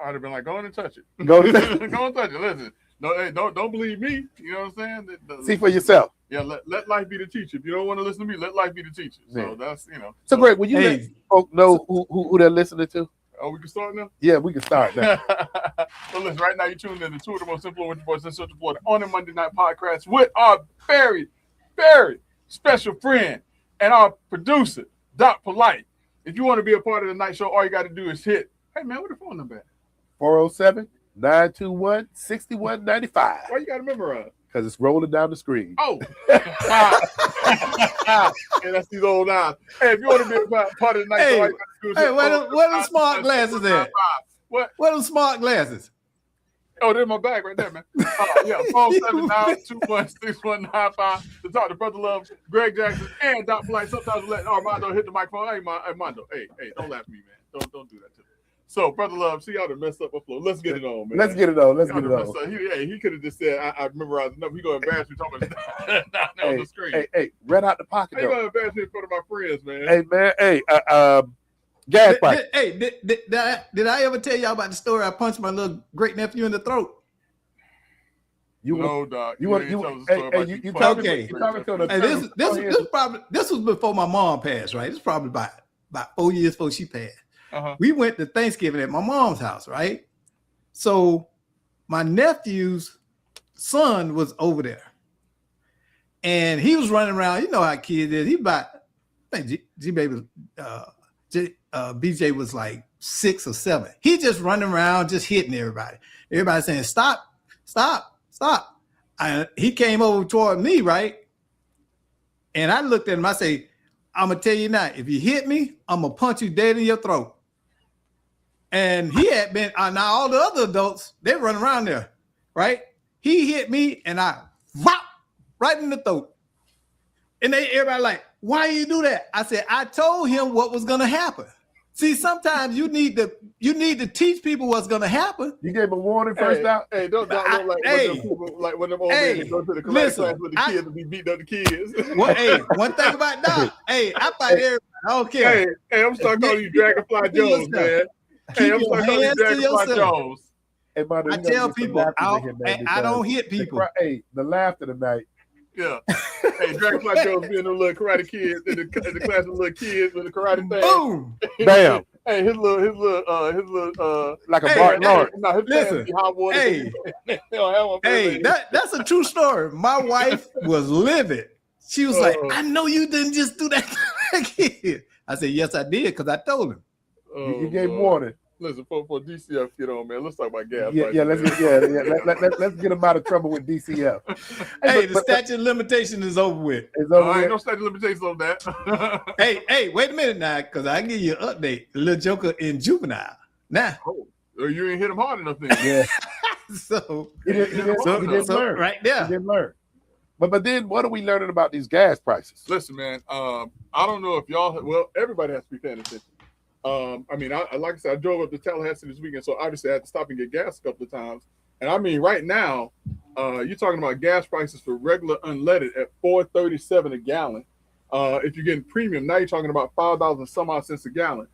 I'd have been like, go in and touch it.
Go and touch it.
Go and touch it. Listen, no, hey, don't believe me. You know what I'm saying?
See for yourself.
Yeah, let life be the teacher. If you don't want to listen to me, let life be the teacher. So
Man.
that's, you know.
So Greg, will you let
Hey,
folk know who they're listening to?
Oh, we can start now?
Yeah, we can start now.
So listen, right now you're tuned in to two of the most influential voices in Central Florida on the Monday Night Podcast with our very, very special friend and our producer, Doc Polite. If you want to be a part of the night show, all you got to do is hit, hey man, what the phone number at?
407-921-6195.
Why you got to memorize?
Because it's rolling down the screen.
Oh. And that's these old eyes. Hey, if you want to be a part of the night show, all you got to do is
Hey,
hit
where the smart glasses at?
What?
Where the smart glasses?
Oh, they're in my bag right there, man. Yeah, 479-216-6195 to talk to Brother Love, Greg Jackson, and Doc Polite. Sometimes we let Armando hit the microphone. Hey, Armando, hey, don't laugh at me, man. Don't do that to me. So, Brother Love, see y'all done messed up my flow. Let's get it on, man.
Let's get it on. Let's get it on.
He could have just said, I memorized enough. He going to embarrass me talking about on the screen.
Hey, right out the pocket.
How you going to embarrass me in front of my friends, man?
Hey, man. Hey, gas price.
Hey, did I ever tell y'all about the story I punched my little great nephew in the throat?
No, Doc.
You talking to the
Hey, this was before my mom passed, right? It's probably about 4 years before she passed.
Uh-huh.
We went to Thanksgiving at my mom's house, right? So my nephew's son was over there, and he was running around. You know how kids is. He about, I think G-Baby, BJ was like 6 or 7. He just running around, just hitting everybody. Everybody saying, "Stop, stop, stop!" He came over toward me, right? And I looked at him. I say, "I'm gonna tell you now. If you hit me, I'm gonna punch you dead in your throat." And he had been, now all the other adults, they run around there, right? He hit me and I whop right in the throat. And everybody like, why you do that? I said, I told him what was gonna happen. See, sometimes you need to teach people what's gonna happen.
You gave a warning first out.
Hey, don't like when them old men go to the karate class with the kids and be beating up the kids.
Well, hey, one thing about Doc, hey, I fight everybody. I don't care.
Hey, I'm starting calling you Dragonfly Jones, man. Hey, I'm starting calling you Dragonfly Jones.
Hey, Mando,
I tell people, I don't hit people.
Hey, the laughter tonight.
Yeah. Hey, Dragonfly Jones being them little karate kids in the class of little kids with the karate thing.
Boom.
Bam.
Hey, his little
like a Barton Lawrence.
No, his
listen,
hot water.
Hey, that's a true story. My wife was livid. She was like, I know you didn't just do that to that kid. I said, yes, I did, because I told him.
You gave warning.
Listen, for DCF, get on, man. Let's talk about gas.
Let's get him out of trouble with DCF.
Hey, the statute of limitation is over with.
It's over
Ain't
with.
no statute of limitations on that.
Hey, wait a minute now, because I give you an update. The little joker in juvenile. Now.
Oh, you ain't hit him hard enough then.
Yeah.
So
he didn't learn.
Right there.
He didn't learn. But then what are we learning about these gas prices?
Listen, man, I don't know if everybody has to be paying attention. I mean, like I said, I drove up to Tallahassee this weekend, so obviously I had to stop and get gas a couple of times. And I mean, right now, you're talking about gas prices for regular unleaded at $4.37 a gallon. If you're getting premium, now you're talking about $5 and some odd cents a gallon.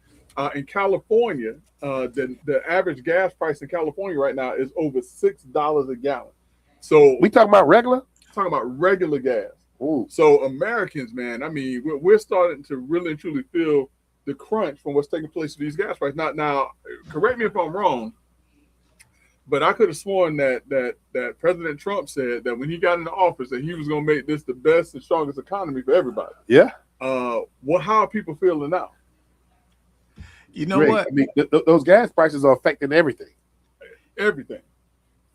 In California, the average gas price in California right now is over $6 a gallon. So
we talking about regular?
Talking about regular gas.
Ooh.
So Americans, man, I mean, we're starting to really and truly feel the crunch from what's taking place with these gas prices. Now, correct me if I'm wrong, but I could have sworn that President Trump said that when he got into office that he was going to make this the best and strongest economy for everybody.
Yeah.
How are people feeling now?
You know
what? I mean, those gas prices are affecting everything.
Everything.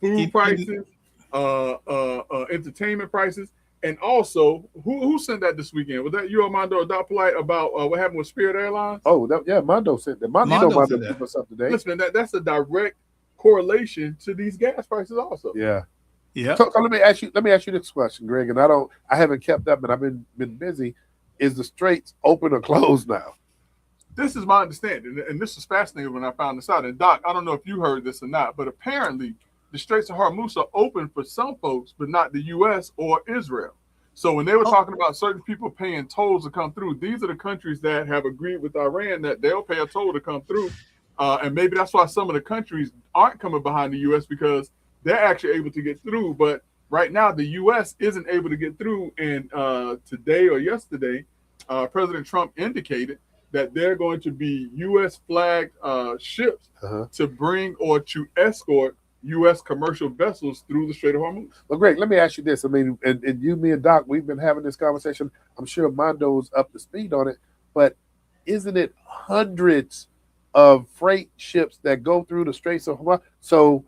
Food prices, entertainment prices. And also, who sent that this weekend? Was that you, Armando, or Doc Polite about what happened with Spirit Airlines?
Oh, Mondo sent that. Mondo put us up today.
Listen, that's a direct correlation to these gas prices, also.
Yeah.
Yeah.
So let me ask you this question, Greg. And I haven't kept up, and I've been busy. Is the straits open or closed now?
This is my understanding, and this is fascinating when I found this out. And Doc, I don't know if you heard this or not, but apparently the Straits of Hormuz are open for some folks, but not the U.S. or Israel. So when they were talking about certain people paying tolls to come through, these are the countries that have agreed with Iran that they'll pay a toll to come through. And maybe that's why some of the countries aren't coming behind the U.S. because they're actually able to get through. But Right now, the U.S. isn't able to get through, and today or yesterday, President Trump indicated that they're going to be U.S. flagged ships to bring or to escort U.S. commercial vessels through the Strait of Hormuz.
Well, Greg, let me ask you this. I mean, and you, me, and Doc, we've been having this conversation. I'm sure Mondo's up to speed on it, but isn't it hundreds of freight ships that go through the Straits of Hormuz? So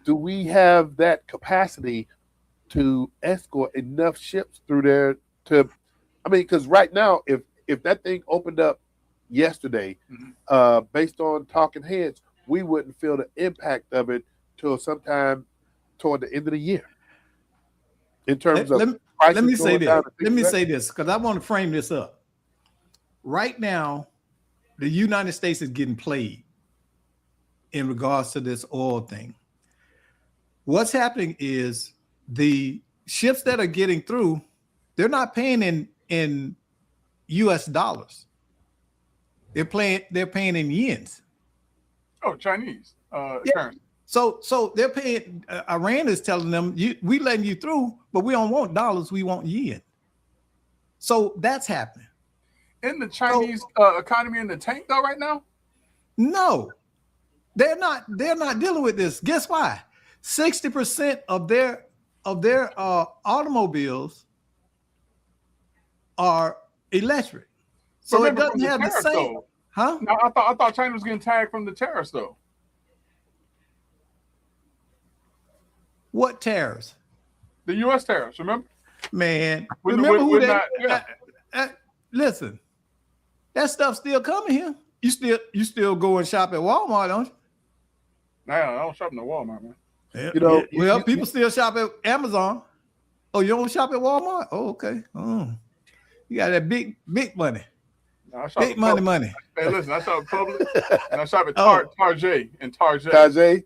do we have that capacity to escort enough ships through there to, I mean, because right now, if that thing opened up yesterday, based on talking heads, we wouldn't feel the impact of it till sometime toward the end of the year. In terms of
let me say this. Let me say this, because I want to frame this up. Right now, the United States is getting played in regards to this oil thing. What's happening is the ships that are getting through, they're not paying in US dollars. They're paying in yens.
Oh, Chinese currency.
So they're paying. Iran is telling them, we letting you through, but we don't want dollars, we want yen. So that's happening.
In the Chinese economy in the tank though right now?
No, they're not dealing with this. Guess why? 60% of their automobiles are electric. So it doesn't have the same.
Though.
Huh?
No, I thought China was getting tagged from the tariffs though.
What tariffs?
The U.S. tariffs, remember?
Man, listen, that stuff's still coming here. You still go and shop at Walmart, don't you?
No, I don't shop in Walmart, man.
Yeah, people still shop at Amazon. Oh, you don't shop at Walmart? Oh, okay. Oh, you got that big money.
No, big
money.
Hey, listen, I shop at Publix and I shop at Target and Target.
Target.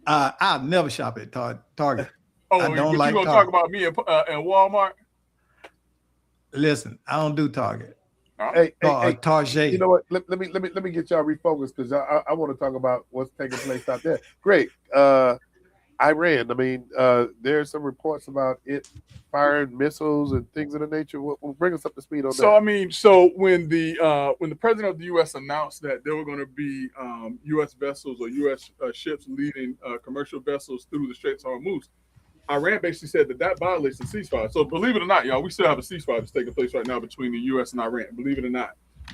I'll never shop at Target.
Oh, I don't like. You gonna talk about me and Walmart?
Listen, I don't do Target.
Hey,
Target.
You know what? Let me get y'all refocused because I want to talk about what's taking place out there. Great. Iran. I mean, there's some reports about it firing missiles and things of the nature. We'll bring us up to speed on that.
So I mean, when the president of the U.S. announced that there were going to be U.S. vessels or U.S. ships leading commercial vessels through the Straits of Hormuz, Iran basically said that violates the ceasefire. So believe it or not, y'all, we still have a ceasefire that's taking place right now between the U.S. and Iran. Believe it or not.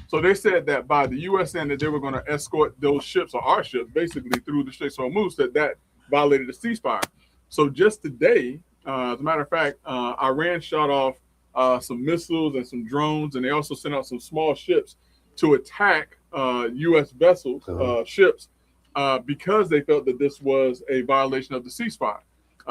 So they said that by the U.S. saying that they were going to escort those ships or our ships basically through the Straits of Hormuz, that violated the ceasefire. So just today, as a matter of fact, Iran shot off some missiles and some drones, and they also sent out some small ships to attack U.S. vessels, ships, because they felt that this was a violation of the ceasefire.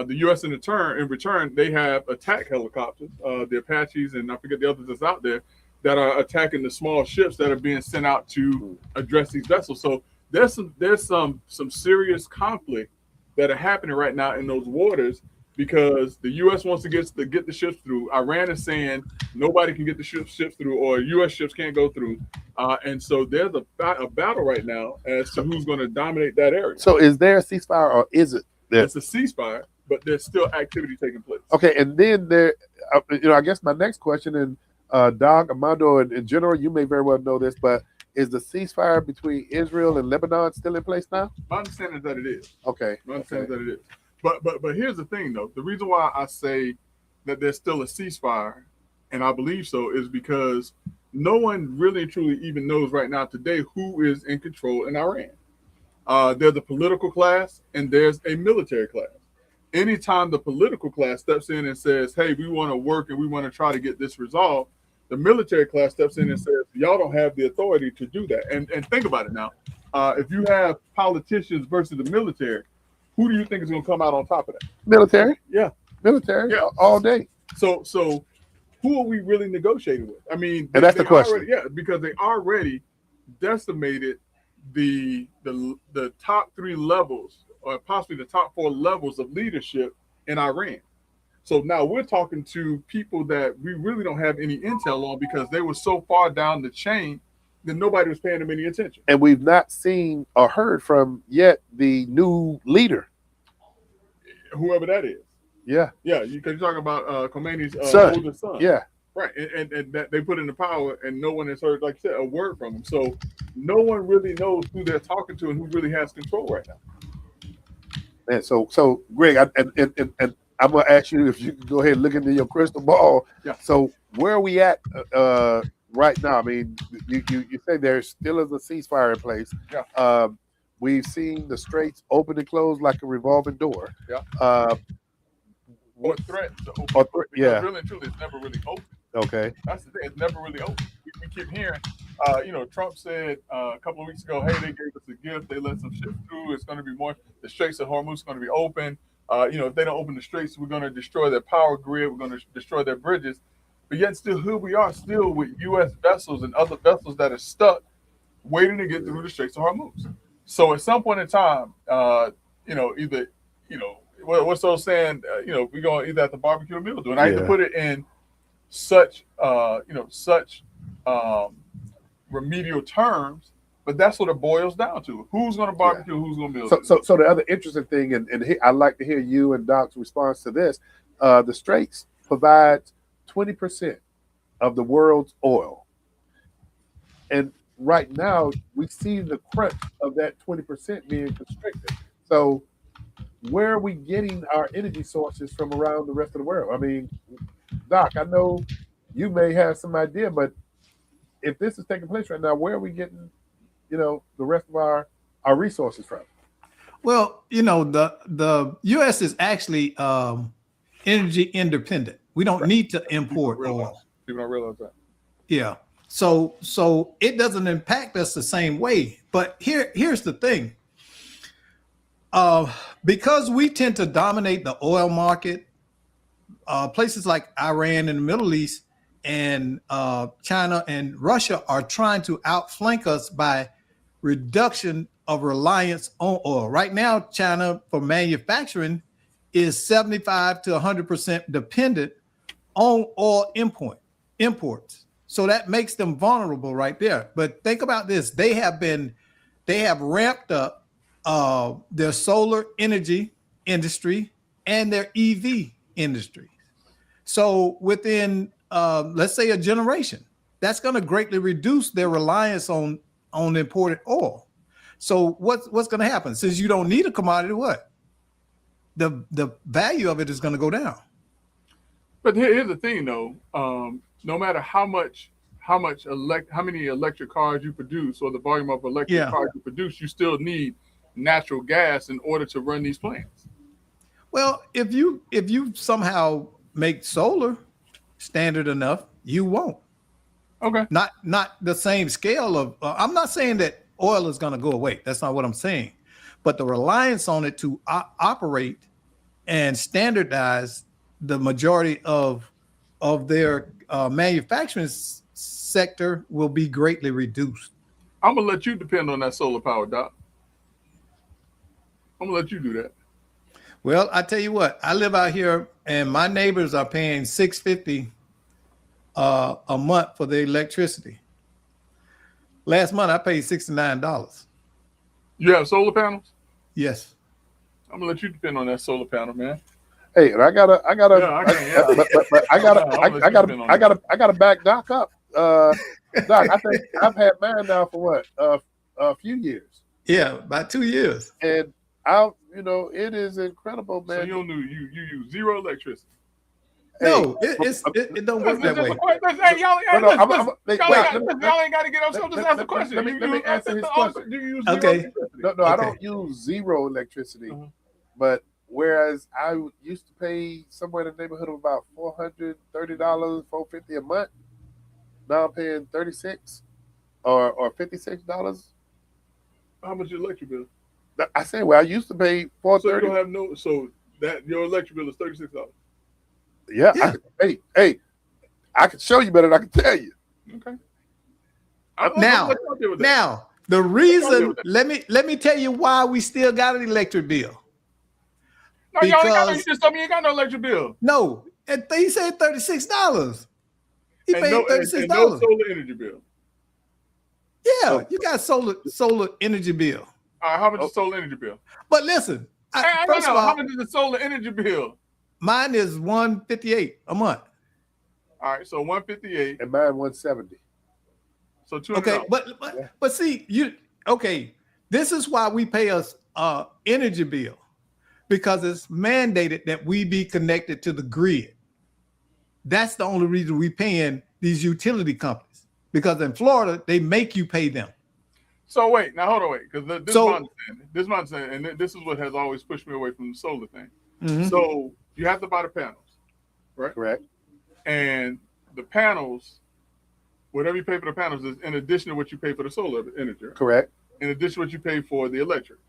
The U.S. in return, they have attack helicopters, the Apaches, and I forget the others that's out there, that are attacking the small ships that are being sent out to address these vessels. So there's some serious conflict that are happening right now in those waters because the U.S. wants to get the ships through. Iran is saying nobody can get the ships through, or U.S. ships can't go through. And so there's a battle right now as to who's going to dominate that area.
So is there a ceasefire or is it there?
It's a ceasefire, but there's still activity taking place.
Okay, and then there, I guess my next question, and Doc, Armando, in general, you may very well know this, but is the ceasefire between Israel and Lebanon still in place now?
My understanding is that it is.
Okay.
My understanding is that it is. But here's the thing, though. The reason why I say that there's still a ceasefire, and I believe so, is because no one really and truly even knows right now today who is in control in Iran. There's a political class and there's a military class. Anytime the political class steps in and says, hey, we want to work and we want to try to get this resolved, the military class steps in and says, y'all don't have the authority to do that. And think about it now. If you have politicians versus the military, who do you think is going to come out on top of that?
Military.
Yeah.
Military.
Yeah.
All day.
So who are we really negotiating with? I mean,
and that's the question.
Because they already decimated the top 3 levels, or possibly the top 4 levels of leadership in Iran. So now we're talking to people that we really don't have any intel on because they were so far down the chain that nobody was paying them any attention.
And we've not seen or heard from yet the new leader.
Whoever that is.
Yeah.
Yeah, because you're talking about Khomeini's
Son.
older son.
Yeah.
Right, and that they put into power, and no one has heard, like you said, a word from him. So no one really knows who they're talking to and who really has control right now.
And so Greg, and I'm gonna ask you if you can go ahead and look into your crystal ball.
Yeah.
So where are we at right now? I mean, you say there still is a ceasefire in place.
Yeah.
We've seen the straits open and close like a revolving door.
Yeah. Or threat to open.
Yeah.
Really and truly, it's never really open.
Okay.
That's the thing. It's never really open. We keep hearing, Trump said a couple of weeks ago, hey, they gave us a gift. They let some shit through. It's going to be more. The Straits of Hormuz is going to be open. If they don't open the straits, we're going to destroy their power grid. We're going to destroy their bridges. But yet still here we are still with U.S. vessels and other vessels that are stuck waiting to get through the Straits of Hormuz. So at some point in time, what's those saying, we're going to either have to barbecue or mildew. And I hate to put it in such remedial terms, but that's what it boils down to. Who's going to barbecue? Who's going to build?
So the other interesting thing, and I'd like to hear you and Doc's response to this. The Straits provides 20% of the world's oil, and right now we see the crunch of that 20% being constricted. So where are we getting our energy sources from around the rest of the world? I mean, Doc, I know you may have some idea, but if this is taking place right now, where are we getting, the rest of our resources from?
Well, the U.S. is actually energy independent. We don't need to import oil.
People don't realize that.
Yeah. So it doesn't impact us the same way. But here's the thing. Because we tend to dominate the oil market, places like Iran and the Middle East and China and Russia are trying to outflank us by reduction of reliance on oil. Right now, China for manufacturing is 75 to 100% dependent on oil imports. So that makes them vulnerable right there. But think about this. They have ramped up their solar energy industry and their EV industry. So within, let's say, a generation, that's going to greatly reduce their reliance on imported oil. So what's going to happen? Since you don't need a commodity, what? The value of it is going to go down.
But here's the thing, though. No matter how many electric cars you produce or the volume of electric cars you produce, you still need natural gas in order to run these plants.
Well, if you somehow make solar standard enough, you won't.
Okay.
Not the same scale of. I'm not saying that oil is going to go away. That's not what I'm saying. But the reliance on it to operate and standardize the majority of their manufacturing sector will be greatly reduced.
I'm gonna let you depend on that solar power, Doc. I'm gonna let you do that.
Well, I tell you what, I live out here, and my neighbors are paying $650 a month for the electricity. Last month, I paid $69.
You have solar panels?
Yes.
I'm gonna let you depend on that solar panel, man.
Hey, and I gotta back Doc up. Doc, I think I've had mine now for what a few years.
Yeah, about 2 years.
And it is incredible, man.
So you use zero electricity.
No, it don't work that way.
Y'all ain't got to get upset. Just ask a question.
Let me answer his question.
Do you use
Okay.
No, I don't use zero electricity, but whereas I used to pay somewhere in the neighborhood of about $430, $450 a month, now I'm paying $36 or $56.
How much your electric bill?
I say, well, I used to pay $430.
So you don't have so that your electric bill is $36.
Yeah. I can show you better than I can tell you.
Okay.
Now, the reason, let me tell you why we still got an electric bill.
No, y'all ain't got you just told me you ain't got no electric bill.
No, he said $36. He paid $36.
And no solar energy bill.
Yeah, you got solar energy bill.
All right, how much is solar energy bill?
But listen,
first of all, how much is the solar energy bill?
Mine is $158 a month.
All right, so 158.
And mine 170.
So $200.
Okay, but see, this is why we pay us energy bill, because it's mandated that we be connected to the grid. That's the only reason we paying these utility companies, because in Florida they make you pay them.
So wait, now hold on, wait, because this is my understanding. This is my understanding, and this is what has always pushed me away from the solar thing.
Mm-hmm.
So you have to buy the panels, right?
Correct.
And the panels, whatever you pay for the panels is in addition to what you pay for the solar energy. Right?
Correct.
In addition to what you pay for the electric.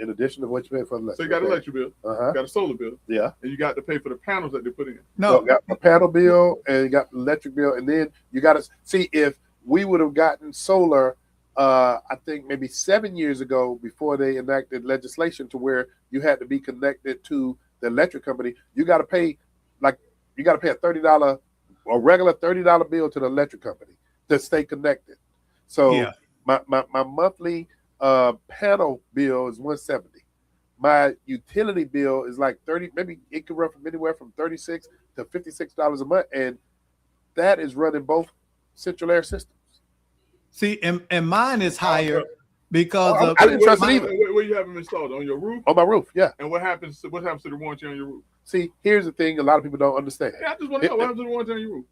In addition to what you pay for the electric.
So you got an electric bill, you got a solar bill,
yeah,
and you got to pay for the panels that they put in.
No,
so you got a panel bill and you got the electric bill, and then you got to see if we would have gotten solar. I think maybe 7 years ago, before they enacted legislation to where you had to be connected to the electric company, you got to pay a $30 or regular $30 bill to the electric company to stay connected. So
yeah.
my monthly panel bill is $170. My utility bill is like $30. Maybe it could run from anywhere from $36 to $56 a month, and that is running both central air systems.
See, and mine is higher because
I didn't trust it either.
Where you have them installed? On your roof?
On my roof, yeah.
And what happens to the warranty on your roof?
See, here's the thing: a lot of people don't understand.
Yeah, I just want to know what happens to the warranty on your roof.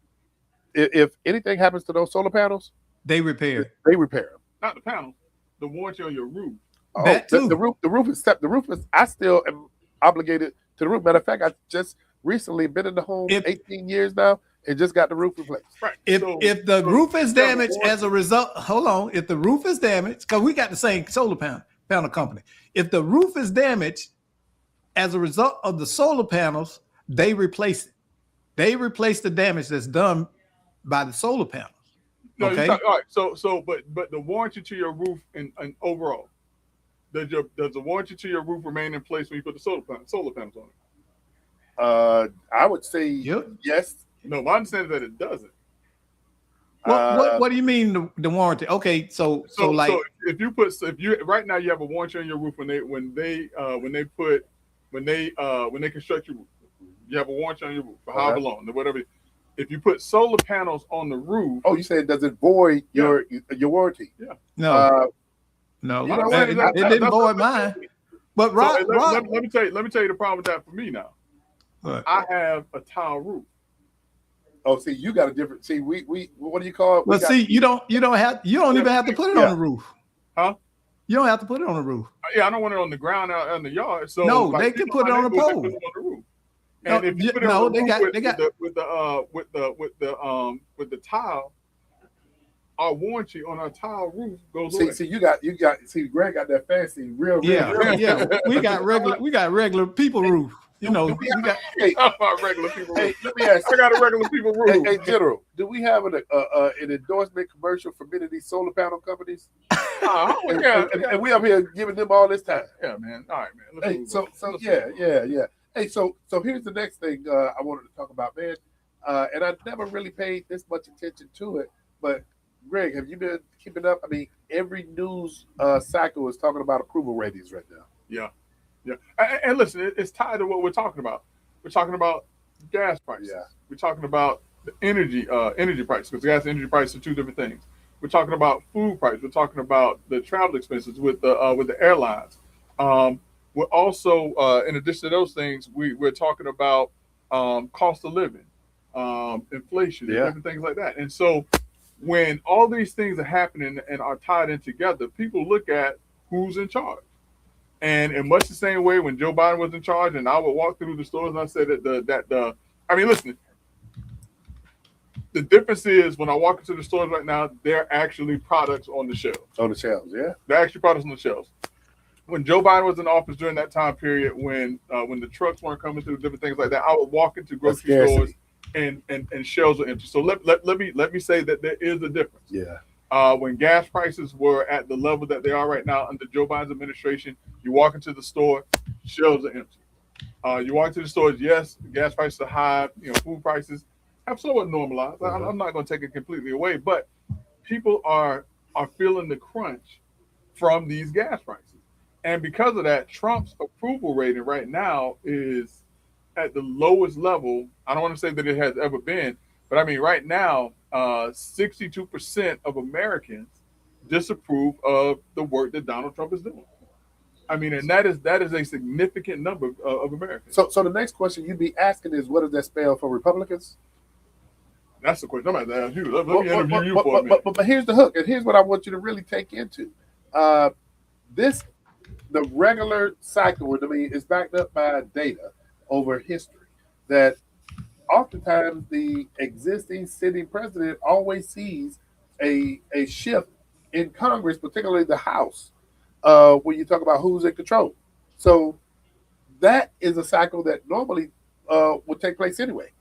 If anything happens to those solar panels,
they repair.
They repair them.
Not the panels, the warranty on your roof.
Oh,
that too.
The roof is set. The roof is. I still am obligated to the roof. Matter of fact, I just recently been in the home 18 years now and just got the roof replaced.
Right.
If the roof is damaged as a result, hold on. If the roof is damaged, because we got the same solar panel company. If the roof is damaged as a result of the solar panels, they replace it. They replace the damage that's done by the solar panels.
No,
okay.
All right. So, but the warranty to your roof and overall, does the warranty to your roof remain in place when you put the solar panels on it?
I would say yes.
No, my understanding is that it doesn't.
What do you mean the warranty? Okay, so
if you right now you have a warranty on your roof when they construct your roof, you have a warranty on your roof for however long, whatever. If you put solar panels on the roof,
you said does it void your warranty?
Yeah.
No,
it
didn't void mine. But
let me tell you the problem with that for me now.
What?
I have a tile roof.
Oh, see, you got a different. See, we what do you call it?
Well, you don't even have to put it on the roof.
Huh?
You don't have to put it on the roof.
Yeah, I don't want it on the ground out in the yard. So
no, they can put it on a pole.
Put it on the roof. And if you put it on the roof with the tile, our warranty on our tile roof goes away.
See, Greg got that fancy real.
Yeah. We got regular people roof. You know, we got
regular people roof.
Hey, let me ask.
I got a regular people roof.
Hey, General, do we have an endorsement commercial for many of these solar panel companies? And we up here giving them all this time.
Yeah, man. All right, man.
Yeah. Hey, so here's the next thing I wanted to talk about, man. And I never really paid this much attention to it, but Greg, have you been keeping up? I mean, every news cycle is talking about approval ratings right now.
Yeah. And listen, it's tied to what we're talking about. We're talking about gas prices. Yeah. We're talking about the energy prices, because gas and energy prices are two different things. We're talking about food prices. We're talking about the travel expenses with the airlines. We're also, in addition to those things, we're talking about cost of living, inflation, and different things like that. And so when all these things are happening and are tied in together, people look at who's in charge. And in much the same way when Joe Biden was in charge, and I would walk through the stores and I said listen, the difference is when I walk into the stores right now, they're actually products on the shelves.
On the shelves, yeah.
They're actually products on the shelves. When Joe Biden was in office during that time period, when the trucks weren't coming through, different things like that, I would walk into grocery stores and shelves were empty. So let me say that there is a difference.
Yeah.
When gas prices were at the level that they are right now under Joe Biden's administration, you walk into the store, shelves are empty. You walk into the stores, yes, gas prices are high. Food prices have somewhat normalized. I'm not going to take it completely away, but people are feeling the crunch from these gas prices, and because of that, Trump's approval rating right now is at the lowest level. I don't want to say that it has ever been, but I mean, right now, 62% of Americans disapprove of the work that Donald Trump is doing. I mean, and that is a significant number of Americans.
So the next question you'd be asking is, what does that spell for Republicans?
That's the question I'm going to ask you. Let me interview you for a minute.
But here's the hook, and here's what I want you to really take into. The regular cycle, I mean, is backed up by data over history that oftentimes the existing sitting president always sees a shift in Congress, particularly the House, when you talk about who's in control. So that is a cycle that normally would take place anyway.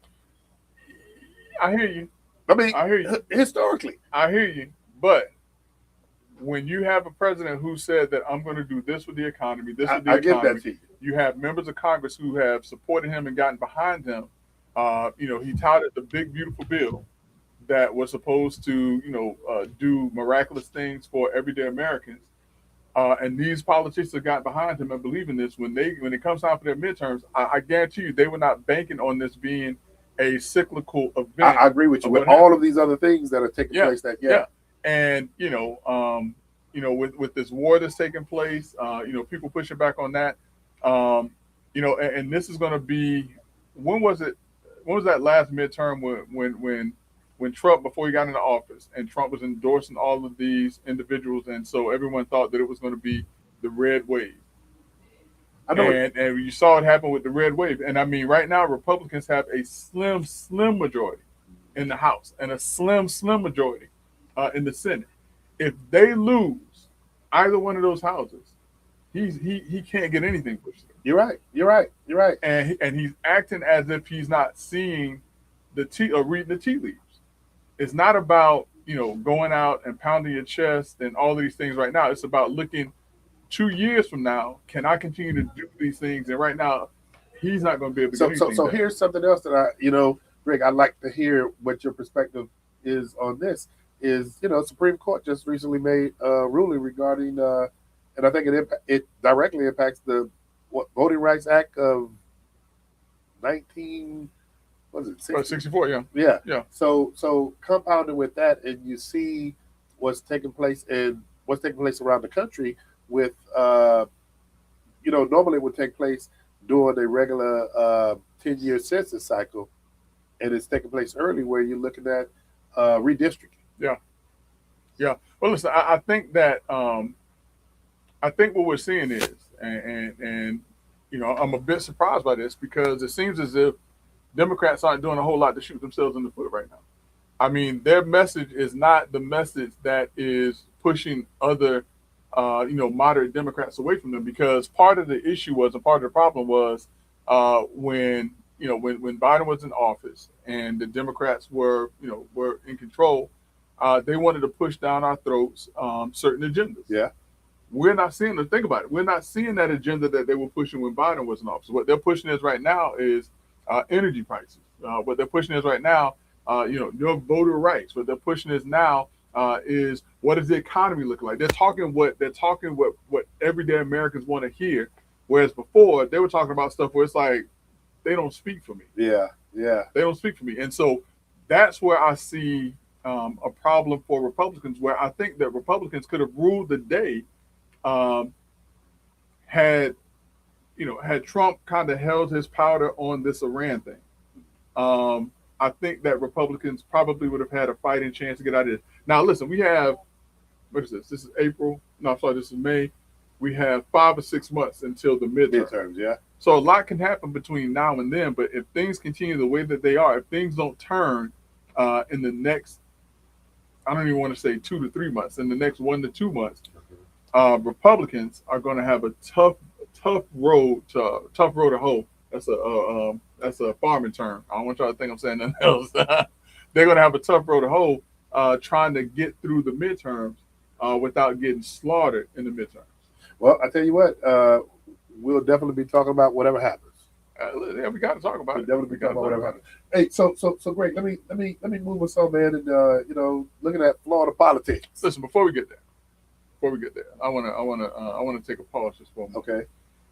I hear you.
I mean,
I hear you.
Historically.
I hear you. But when you have a president who said that I'm going to do this with the economy, this with the
I
economy,
give that to you.
You have members of Congress who have supported him and gotten behind him. He touted the big, beautiful bill that was supposed to, do miraculous things for everyday Americans. And these politicians have got behind him and believe in this. When it comes time for their midterms, I guarantee you they were not banking on this being a cyclical event.
I agree with you with all of these other things that are taking place.
And with this war that's taking place, people pushing back on that, and this is going to be, when was that last midterm when Trump, before he got into office, and Trump was endorsing all of these individuals, and so everyone thought that it was going to be the red wave. And you saw it happen with the red wave. And I mean, right now, Republicans have a slim, slim majority in the House and a slim, slim majority in the Senate. If they lose either one of those houses, he can't get anything pushed through.
You're right.
And he's acting as if he's not seeing or reading the tea leaves. It's not about, going out and pounding your chest and all of these things right now. It's about looking 2 years from now, can I continue to do these things? And right now, he's not going to be able to do anything.
So here's something else that Greg, I'd like to hear what your perspective is on this. Supreme Court just recently made a ruling regarding, and I think it directly impacts the Voting Rights Act of
64,
yeah. So compounded with that, and you see what's taking place around the country with, normally it would take place during a regular 10-year census cycle, and it's taking place early where you're looking at redistricting.
Yeah. Well, listen, I think that I think what we're seeing is, and I'm a bit surprised by this because it seems as if Democrats aren't doing a whole lot to shoot themselves in the foot right now. I mean, their message is not the message that is pushing other, moderate Democrats away from them, because part of the issue was, and part of the problem was when Biden was in office and the Democrats were in control, they wanted to push down our throats certain agendas.
Yeah.
We're not seeing them. Think about it. We're not seeing that agenda that they were pushing when Biden was in office. What they're pushing is right now is energy prices. What they're pushing is right now, your voter rights. What they're pushing is now is, what does the economy look like? They're talking what everyday Americans want to hear. Whereas before they were talking about stuff where it's like, they don't speak for me.
Yeah.
They don't speak for me. And so that's where I see a problem for Republicans, where I think that Republicans could have ruled the day had Trump kind of held his powder on this Iran thing. I think that Republicans probably would have had a fighting chance to get out of this. Now, listen, we have, what is this? This is April. No, I'm sorry, this is May. We have 5 or 6 months until the midterms.
Yeah.
So a lot can happen between now and then. But if things continue the way that they are, if things don't turn in the next, I don't even want to say 2 to 3 months, in the next 1 to 2 months, Republicans are going to have a tough road to hoe. That's a farming term. I don't want y'all to think I'm saying nothing else. They're going to have a tough road to hoe trying to get through the midterms without getting slaughtered in the midterms.
Well, I tell you what, we'll definitely be talking about whatever happens.
Yeah, we got to talk about it.
Definitely be talking about whatever happens. Hey, so great. Let me move us on, man. And looking at Florida politics.
Listen, before we get there, I want to take a pause just for a moment.
Okay.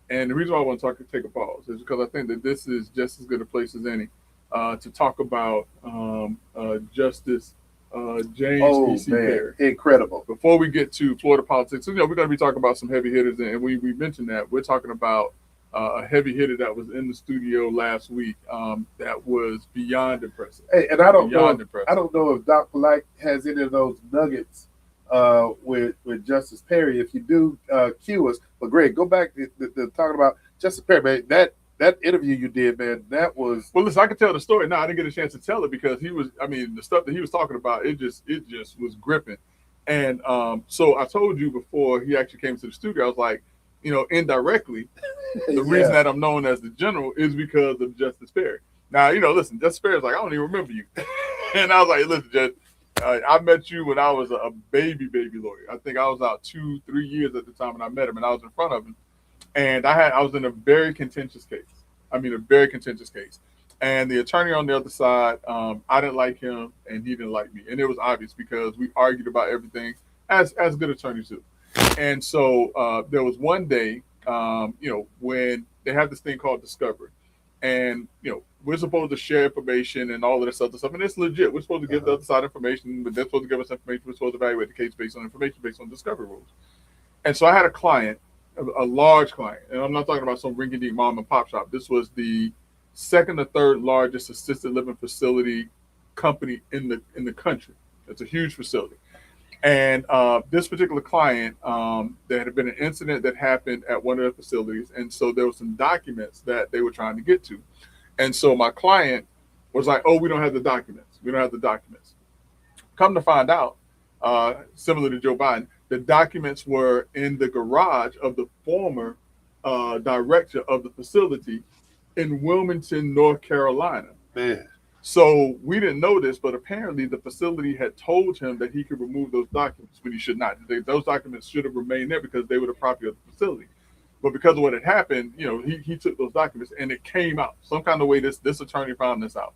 And the reason why I want to take a pause is because I think that this is just as good a place as any to talk about Justice James
Oh
E.C.
man,
Perry.
incredible.
Before we get to Florida politics, we're going to be talking about some heavy hitters, and we mentioned that we're talking about a heavy hitter that was in the studio last week that was beyond impressive.
Hey, and I don't
Beyond
know.
impressive.
I don't know if Doc Polite has any of those nuggets with Justice Perry. If you do, cue us. But Greg, go back to talking about Justice Perry, man. That interview you did, man, that was.
Well, listen, I can tell the story. No, I didn't get a chance to tell it because he was. I mean, the stuff that he was talking about, it just was gripping. And so I told you before he actually came to the studio, I was like, indirectly, the reason that I'm known as the general is because of Justice Perry. Now, listen, Justice Perry's like, I don't even remember you. And I was like, listen, Judge, I met you when I was a baby lawyer. I think I was out 2-3 years at the time when I met him, and I was in front of him. And I was in a very contentious case. I mean, a very contentious case. And the attorney on the other side, I didn't like him, and he didn't like me. And it was obvious because we argued about everything, as good attorneys do. And so there was one day, when they have this thing called discovery. And, we're supposed to share information and all of this other stuff. And it's legit. We're supposed to give the other side information, but they're supposed to give us information. We're supposed to evaluate the case based on information, based on discovery rules. And so I had a client, a large client, and I'm not talking about some rinky-dink mom and pop shop. This was the second or third largest assisted living facility company in the country. It's a huge facility. And this particular client, there had been an incident that happened at one of the facilities, and so there were some documents that they were trying to get to. And so my client was like, "Oh, we don't have the documents. We don't have the documents." Come to find out, similar to Joe Biden, the documents were in the garage of the former director of the facility in Wilmington, North Carolina.
Man.
So we didn't know this, but apparently the facility had told him that he could remove those documents when he should not. Those documents should have remained there because they were the property of the facility. But because of what had happened, he took those documents and it came out. Some kind of way this attorney found this out.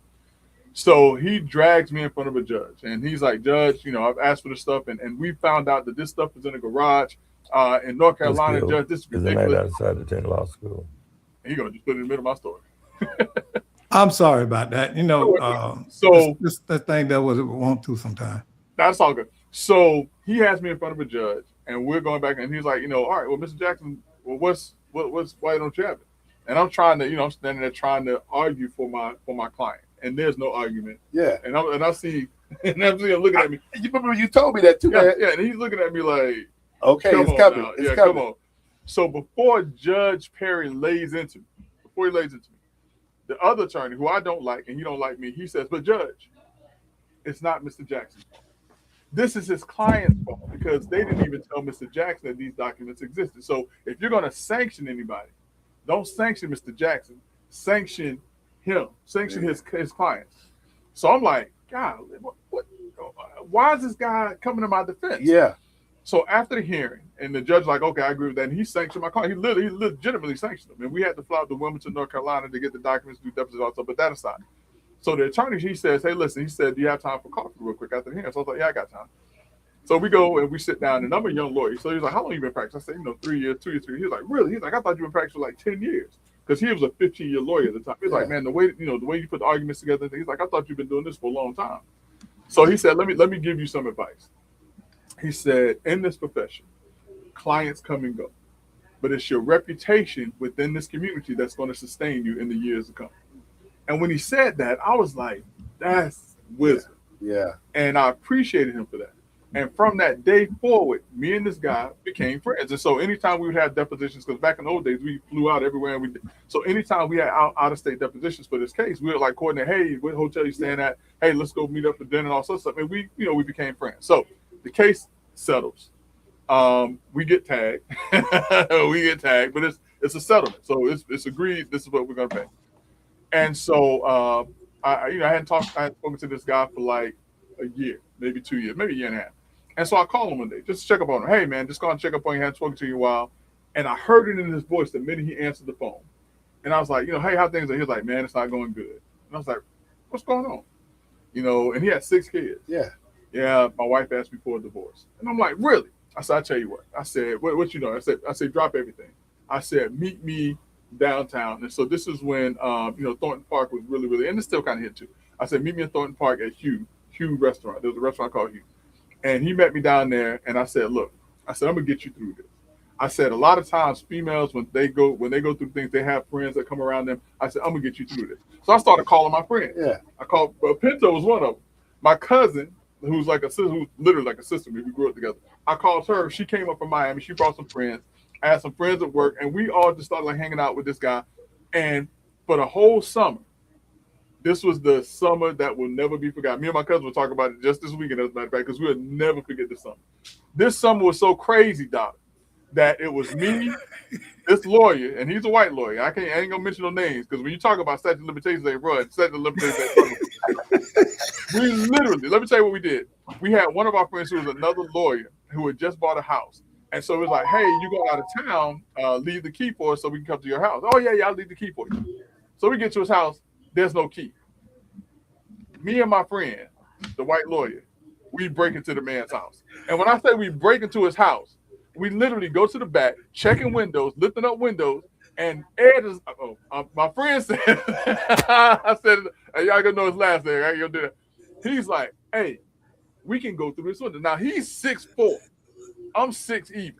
So he drags me in front of a judge, and he's like, "Judge, I've asked for this stuff, and we found out that this stuff is in a garage in North Carolina. Judge, this is ridiculous."
Outside the 10 law school.
He gonna just put it in the middle of my story.
I'm sorry about that.
So
this thing that was won't do sometime.
That's all good. So he has me in front of a judge, and we're going back, and he's like, all right, well, Mr. Jackson, well, why don't you have it? And I'm trying to, I'm standing there trying to argue for my client, and there's no argument.
Yeah.
And I see him looking at me.
You remember you told me that too,
Yeah,
man.
yeah, and he's looking at me like,
Okay, it's coming.
now.
It's
Yeah,
coming.
come on. So before Judge Perry lays into me, the other attorney, who I don't like, and he don't like me, he says, "But Judge, it's not Mr. Jackson's fault. This is his client's fault because they didn't even tell Mr. Jackson that these documents existed. So if you're going to sanction anybody, don't sanction Mr. Jackson. Sanction him. Sanction his clients." So I'm like, God, what? Why is this guy coming to my defense?
Yeah.
So after the hearing, and the judge like, "Okay, I agree with that," and he sanctioned my client. He legitimately sanctioned him. And we had to fly out to Wilmington, North Carolina to get the documents, do depositions, also, but that aside. So the attorney, he says, "Hey, listen," he said, "do you have time for coffee real quick after the hearing?" So I was like, "Yeah, I got time." So we go and we sit down, and I'm a young lawyer. So he's like, "How long you been practicing?" I said, 3 years, 2 years, 3 years. He's like, "Really?" He's like, "I thought you been practicing for like 10 years. Because he was a 15-year lawyer at the time. He's like, "Man, the way you put the arguments together," he's like, "I thought you've been doing this for a long time." So he said, let me give you some advice. He said, in this profession, clients come and go, but it's your reputation within this community that's going to sustain you in the years to come. And when he said that, I was like, that's wisdom.
Yeah.
And I appreciated him for that. And from that day forward, me and this guy became friends. And so anytime we would have depositions, because back in the old days, we flew out everywhere. And so anytime we had out-of-state depositions for this case, we would like coordinate, "Hey, what hotel you staying at? Hey, let's go meet up for dinner," and all sorts of stuff. And we became friends. So the case settles. We get tagged. But it's a settlement. So it's agreed. This is what we're going to pay. And so I hadn't spoken to this guy for like a year, maybe 2 years, maybe a year and a half. And so I called him one day just to check up on him. "Hey, man, just go and check up on you. I hadn't spoken to you in a while." And I heard it in his voice the minute he answered the phone. And I was like, "Hey, how things are?" He was like, "Man, it's not going good." And I was like, "What's going on?" And he had 6 kids.
Yeah.
"Yeah, my wife asked me for a divorce." And I'm like, "Really?" I said, "I tell you what." I said, what you know? I said, "Drop everything. I said, meet me downtown. And so this is when, Thornton Park was really, really, and it's still kind of hit too. I said, meet me in Thornton Park at Hugh Restaurant. There was a restaurant called Hugh. And he met me down there, and I said, look, I said, I'm going to get you through this. I said, a lot of times females, when they go through things, they have friends that come around them. I said, I'm going to get you through this. So I started calling my friends.
Yeah.
I called, Pinto was one of them. My cousin, who's like a sister, who's literally like a sister, we grew up together. I called her. She came up from Miami. She brought some friends. I had some friends at work, and we all just started like hanging out with this guy. And for the whole summer, this was the summer that will never be forgotten. Me and my cousin were talking about it just this weekend, as a matter of fact, because we'll never forget this summer. This summer was so crazy, Doc, that it was me, this lawyer, and he's a white lawyer. I ain't gonna mention no names, because when you talk about statute of limitations, they run. Statute of limitations, they run. We literally, let me tell you what we did. We had one of our friends who was another lawyer who had just bought a house. And so it was like, hey, you go out of town, leave the key for us so we can come to your house. Oh, yeah, I'll leave the key for you. So we get to his house, there's no key. Me and my friend, the white lawyer, we break into the man's house. And when I say we break into his house, we literally go to the back, checking windows, lifting up windows, and Ed is, my friend said, I said, hey, y'all gonna know his last name, I ain't gonna do that. He's like, hey, we can go through this window. Now he's 6'4". I'm 6 even.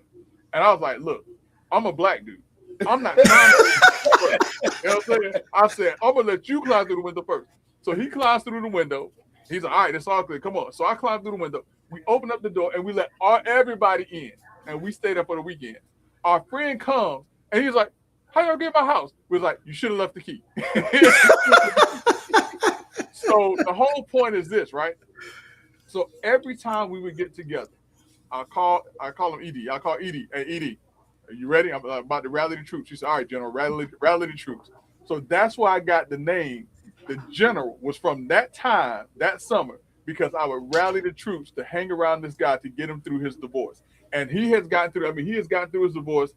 And I was like, look, I'm a black dude. I'm not climbing. You know what I'm saying? I said, I'm gonna let you climb through the window first. So he climbs through the window. He's like, all right, it's all clear. Come on. So I climbed through the window. We opened up the door and we let everybody in. And we stayed there for the weekend. Our friend comes and he's like, how y'all get my house? We was like, you should have left the key. So the whole point is this, right? So every time we would get together, I call him Edie. I call Edie. Hey, Edie, are you ready? I'm about to rally the troops. She said, all right, General, rally the troops. So that's why I got the name. The General was from that time, that summer, because I would rally the troops to hang around this guy to get him through his divorce. And he has gotten through his divorce,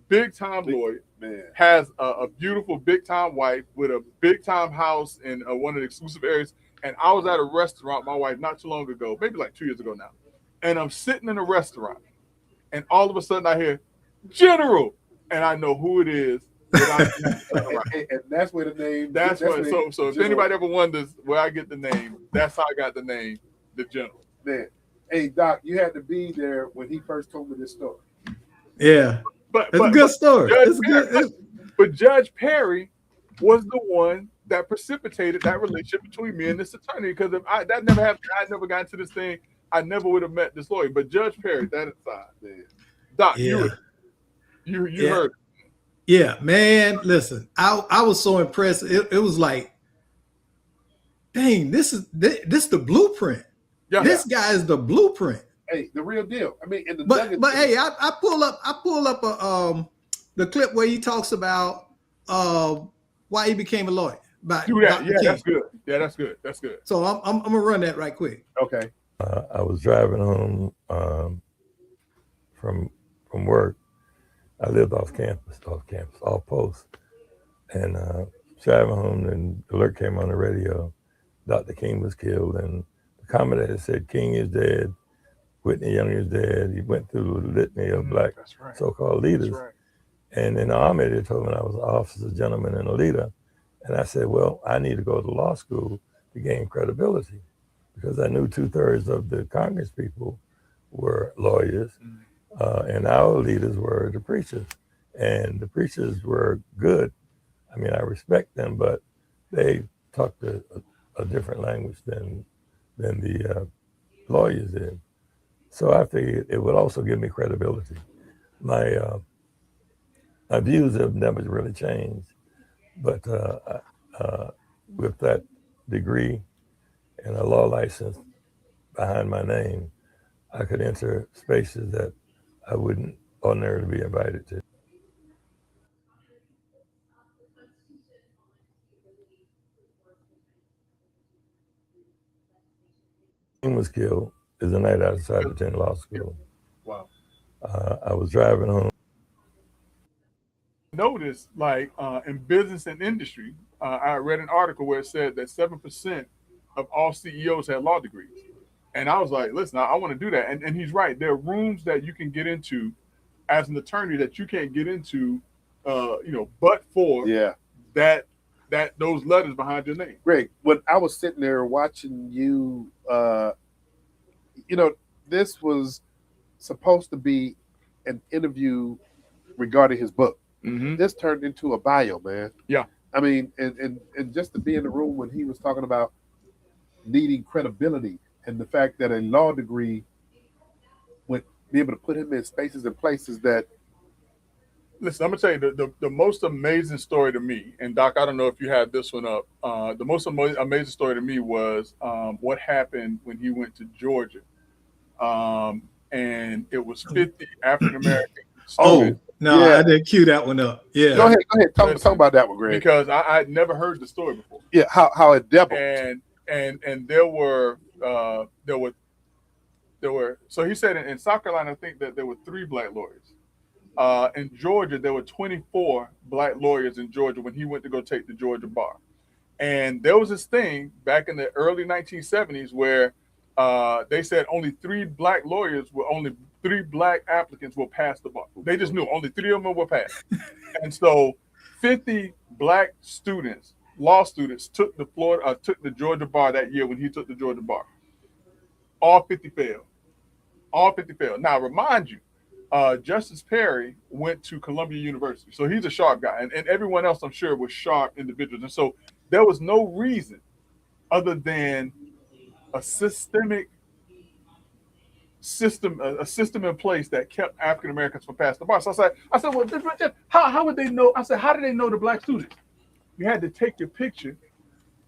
big time lawyer, man. Has a beautiful big time wife with a big time house in one of the exclusive areas. And I was at a restaurant, my wife, not too long ago, maybe like 2 years ago now. And I'm sitting in a restaurant, and all of a sudden I hear, General, and I know who it is.
And that's where the name.
That's where. So if anybody ever wonders where I get the name, that's how I got the name, the General.
Man, hey Doc, you had to be there when he first told me this story.
Yeah, but it's a good story.
But Judge Perry was the one that precipitated that relationship between me and this attorney. Because if that never happened, I never got into this thing. I never would have met this lawyer. But Judge Perry, that aside, man. Doc, you heard.
Yeah, man. Listen, I was so impressed. It was like, dang, this is the blueprint. Yeah, this guy is the blueprint.
Hey, the real deal. I mean,
but hey, I pull up the clip where he talks about why he became a lawyer.
Do that. Yeah, that's good. Yeah, that's good. That's good.
So I'm gonna run that right quick.
Okay.
I was driving home from work. I lived off post, and driving home, and the alert came on the radio. Dr. King was killed, and the commentator said King is dead, Whitney Young is dead. He went through the litany of black so-called leaders. Right. And in the Army, they told me I was an officer, gentleman, and a leader. And I said, well, I need to go to law school to gain credibility, because I knew 2/3 of the Congress people were lawyers, and our leaders were the preachers. And the preachers were good. I mean, I respect them, but they talked a different language than the lawyers did. So I figured it would also give me credibility. My views have never really changed, but with that degree and a law license behind my name, I could enter spaces that I wouldn't ordinarily be invited to. King was killed is the night I decided to attend law school.
Wow.
I was driving home.
Notice, like in business and industry, I read an article where it said that 7% of all CEOs had law degrees. And I was like, listen, I want to do that. And he's right. There are rooms that you can get into as an attorney that you can't get into but for
Yeah.
that those letters behind your name.
Greg, when I was sitting there watching you, this was supposed to be an interview regarding his book.
Mm-hmm.
This turned into a bio, man.
Yeah.
I mean, and just to be in the room when he was talking about needing credibility and the fact that a law degree would be able to put him in spaces and places that.
Listen, I'm gonna tell you the most amazing story to me, and Doc, I don't know if you had this one up. The most amazing story to me was what happened when he went to Georgia, and it was 50 African American students.
No,
Yeah.
I didn't cue that one up. Yeah.
Go ahead. Talk about that one, Greg.
Because I'd never heard the story before.
Yeah, how it doubled.
And there were so he said in South Carolina, I think that there were 3 black lawyers. In Georgia, there were 24 black lawyers in Georgia when he went to go take the Georgia bar. And there was this thing back in the early 1970s where they said only 3 black applicants will pass the bar. They just knew only 3 of them will pass. And so 50 black students, law students, took the Georgia bar that year when he took the Georgia bar. All 50 failed. Now, remind you, Justice Perry went to Columbia University, so he's a sharp guy, and everyone else, I'm sure, was sharp individuals. And so there was no reason other than a system in place that kept African Americans from passing the bar. So I said, well, how would they know? I said, how do they know the black students? You had to take your picture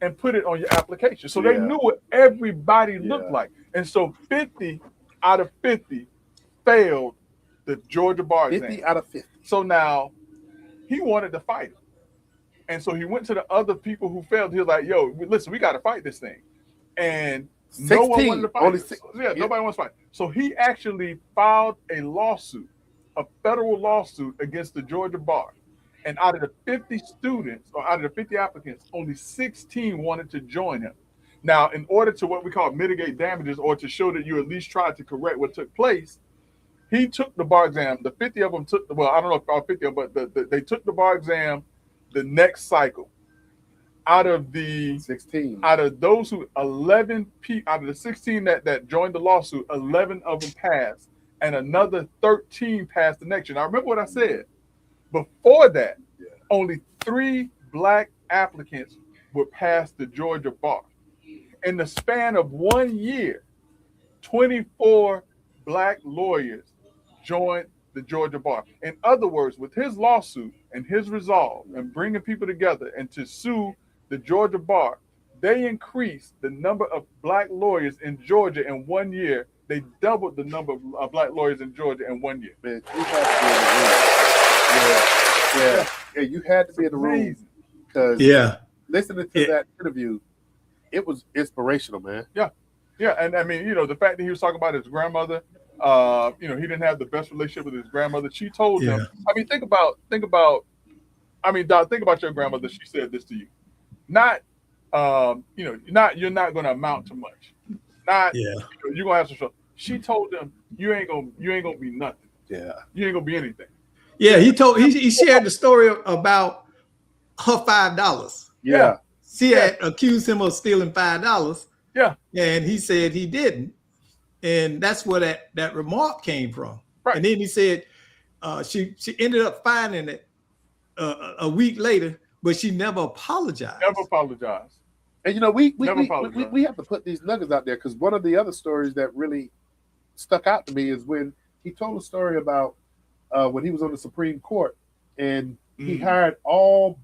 and put it on your application. So they knew what everybody looked like. And so 50 out of 50 failed the Georgia bar exam.
50 out of 50.
So now he wanted to fight it. And so he went to the other people who failed. He was like, yo, listen, we got to fight this thing. And
16,
no one wanted to fight it.
Yeah,
Nobody wants to fight. So he actually filed a lawsuit, a federal lawsuit against the Georgia bar. And out of the 50 students, or out of the 50 applicants, only 16 wanted to join him. Now, in order to what we call mitigate damages, or to show that you at least tried to correct what took place, he took the bar exam. The 50 of them took, I don't know if all 50 of them, but they took the bar exam the next cycle. Out of the
16,
out of those who 11 people, out of the 16 that joined the lawsuit, 11 of them passed, and another 13 passed the next year. Now, remember what I said. Before that, only 3 black applicants would pass the Georgia bar. In the span of 1 year, 24 black lawyers joined the Georgia bar. In other words, with his lawsuit and his resolve and bringing people together and to sue the Georgia bar, they increased the number of black lawyers in Georgia in 1 year. They doubled the number of black lawyers in Georgia in 1 year.
Man, you had to be in the room. Yeah, you had to be in the room because listening to that interview, it was inspirational, man.
Yeah, and I mean, the fact that he was talking about his grandmother, he didn't have the best relationship with his grandmother. She told him. I mean, think about. I mean, Doc, think about your grandmother. She said this to you. Not, you're not going to amount to much. You're gonna have some trouble. She told them, you ain't gonna be nothing.
Yeah,
you ain't gonna be anything.
Yeah, he shared the story about her $5.
Yeah.
She had accused him of stealing $5.
Yeah.
And he said he didn't. And that's where that remark came from.
Right.
And then he said she ended up finding it a week later, but she never apologized.
Never apologized.
And we have to put these nuggets out there, because one of the other stories that really stuck out to me is when he told a story about when he was on the Supreme Court and he hired all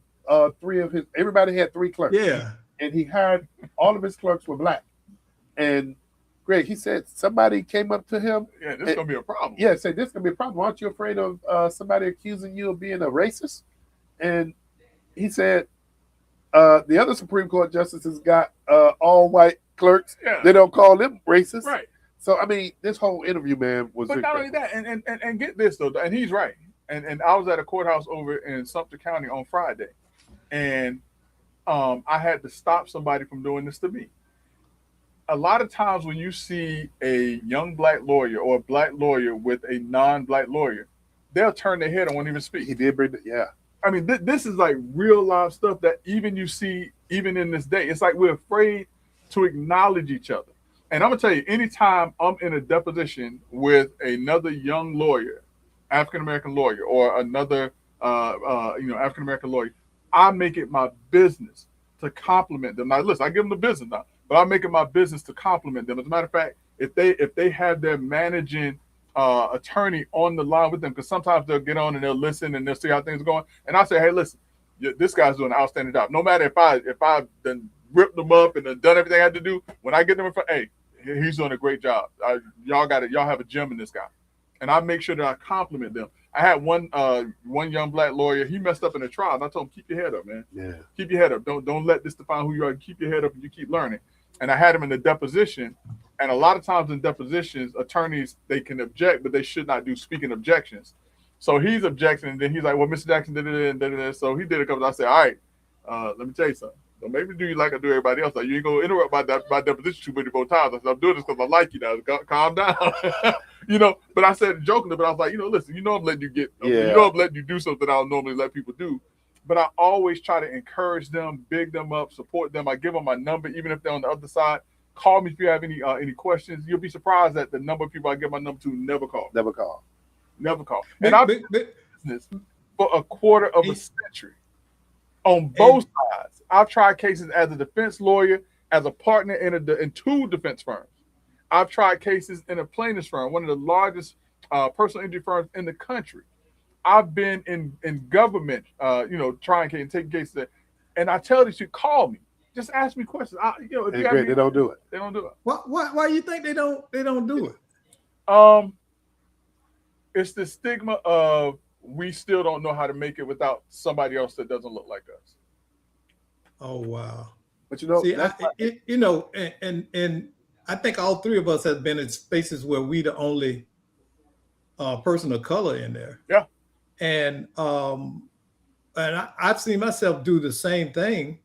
3 of his. Everybody had 3 clerks.
Yeah.
And he hired all of his clerks were black. And Greg, he said somebody came up to him.
Yeah, this is gonna be a problem.
Yeah, said this is gonna be a problem. Aren't you afraid of somebody accusing you of being a racist? And he said the other Supreme Court justices got all white clerks.
Yeah.
They don't call them racist.
Right.
So I mean, this whole interview, man, was.
But not only that, and get this though, and he's right. And I was at a courthouse over in Sumter County on Friday, and I had to stop somebody from doing this to me. A lot of times when you see a young black lawyer or a black lawyer with a non-black lawyer, they'll turn their head and won't even speak.
He did bring it,
I mean, this is like real life stuff that even you see even in this day. It's like we're afraid to acknowledge each other. And I'm gonna tell you, anytime I'm in a deposition with another young lawyer, African American lawyer, or another African American lawyer, I make it my business to compliment them. Now, listen, I give them the business now, but I make it my business to compliment them. As a matter of fact, if they have their managing attorney on the line with them, because sometimes they'll get on and they'll listen and they'll see how things are going, and I say, hey, listen, this guy's doing an outstanding job. No matter if I've done ripped them up and done everything I had to do, when I get them in front, hey, he's doing a great job. Y'all got it. Y'all have a gem in this guy, and I make sure that I compliment them. I had one young black lawyer. He messed up in a trial, and I told him, keep your head up, man.
Yeah.
Keep your head up. Don't let this define who you are. Keep your head up, and you keep learning. And I had him in the deposition. And a lot of times in depositions, attorneys, they can object, but they should not do speaking objections. So he's objecting, and then he's like, well, Mr. Jackson did it. So he did a couple. I said, all right, let me tell you something. Don't maybe do you like I do everybody else. Like, you ain't going to interrupt my deposition too many more times. I said, I'm doing this because I like you now. Calm down. But I said jokingly, but I was like, listen, I'm letting you get, I'm letting you do something I don't normally let people do. But I always try to encourage them, big them up, support them. I give them my number, even if they're on the other side. Call me if you have any questions. You'll be surprised that the number of people I give my number to never call.
Never call.
And I've been in business for a quarter of a century on both sides. I've tried cases as a defense lawyer, as a partner in two defense firms. I've tried cases in a plaintiff's firm, one of the largest personal injury firms in the country. I've been in government, trying and taking cases. And I tell these, you call me. Just ask me questions.
They don't do it.
They don't do it.
Why do you think they don't do
it? It's the stigma of we still don't know how to make it without somebody else that doesn't look like us.
Oh wow!
But
and I think all three of us have been in spaces where we the only person of color in there.
Yeah.
And I've seen myself do the same thing.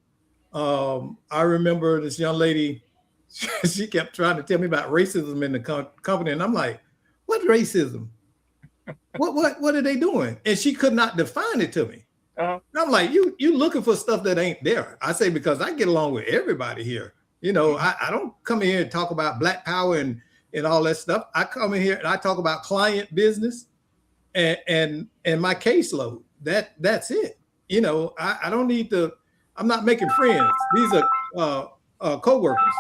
I remember this young lady, she kept trying to tell me about racism in the company. And I'm like, what racism? What are they doing? And she could not define it to me.
Uh-huh.
And I'm like, you looking for stuff that ain't there. I say, because I get along with everybody here. I don't come in here and talk about Black power and all that stuff. I come in here and I talk about client business and my caseload. That's it. I don't need to. I'm not making friends. These are co-workers.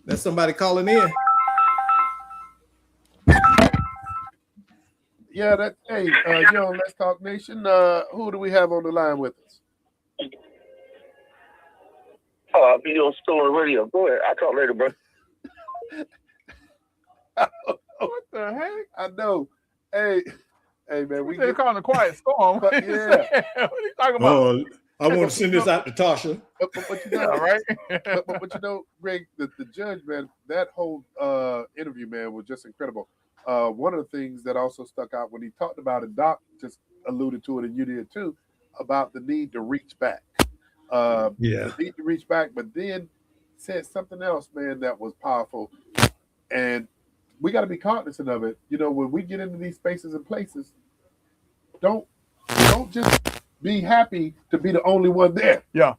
That's somebody calling in.
Yeah, hey, Let's Talk Nation. Who do we have on the line with us?
Oh, I'll be still on the radio. Go ahead. I'll talk later, bro.
What the heck?
I know. Hey, man,
they're calling a quiet storm.
Yeah.
What are you talking about?
I want to send this out to Tasha.
All right.
but Greg, the judge, man, that whole interview, man, was just incredible. One of the things that also stuck out when he talked about it, Doc just alluded to it, and you did too, about the need to reach back. The need to reach back, but then said something else, man, that was powerful. And we got to be cognizant of it. When we get into these spaces and places, don't just be happy to be the only one there.
Yeah.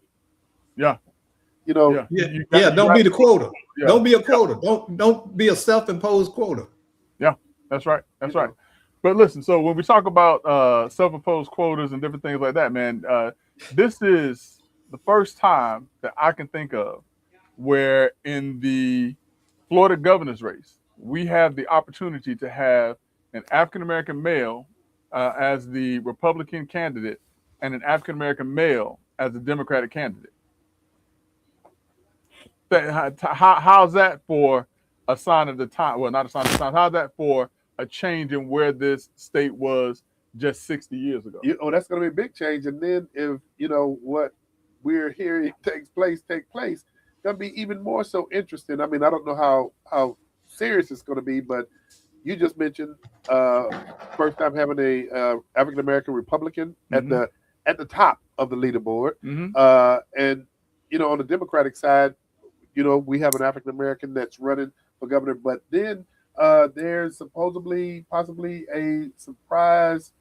Don't be the quota. Yeah. Don't be a quota. Don't be a self-imposed quota.
Yeah, that's right. That's right. But listen, so when we talk about self-imposed quotas and different things like that, man, this is the first time that I can think of where in the Florida governor's race, we have the opportunity to have an African-American male as the Republican candidate and an African-American male as the Democratic candidate. How's that for a sign of the time? Well, not a sign of the time. How's that for a change in where this state was just 60 years ago?
That's going to be a big change. And then if, what we're hearing take place, it's going to be even more so interesting. I mean, I don't know how serious it's going to be, but you just mentioned first time having a African-American Republican at the top of the leaderboard. And, on the Democratic side, we have an African-American that's running for governor, but then there's possibly a surprise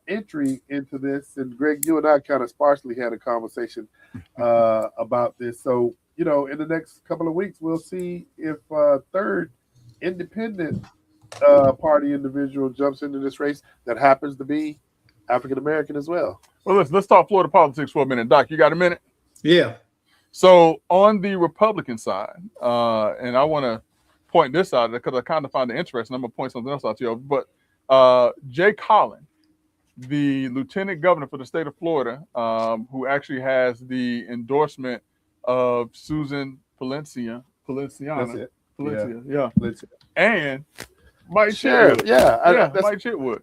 entry into this. And Greg, you and I kind of sparsely had a conversation about this. So, you know, in the next couple of weeks, we'll see if third independent party individual jumps into this race that happens to be African American as well.
Well, let's talk Florida politics for a minute. Doc, you got a minute?
Yeah.
So on the Republican side, and I want to point this out because I kind of find it interesting. I'm going to point something else out to you. But Jay Collin, the lieutenant governor for the state of Florida, who actually has the endorsement of Susan Palencia,
Valencia.
and Mike
Sure.
Chitwood. Mike Chitwood.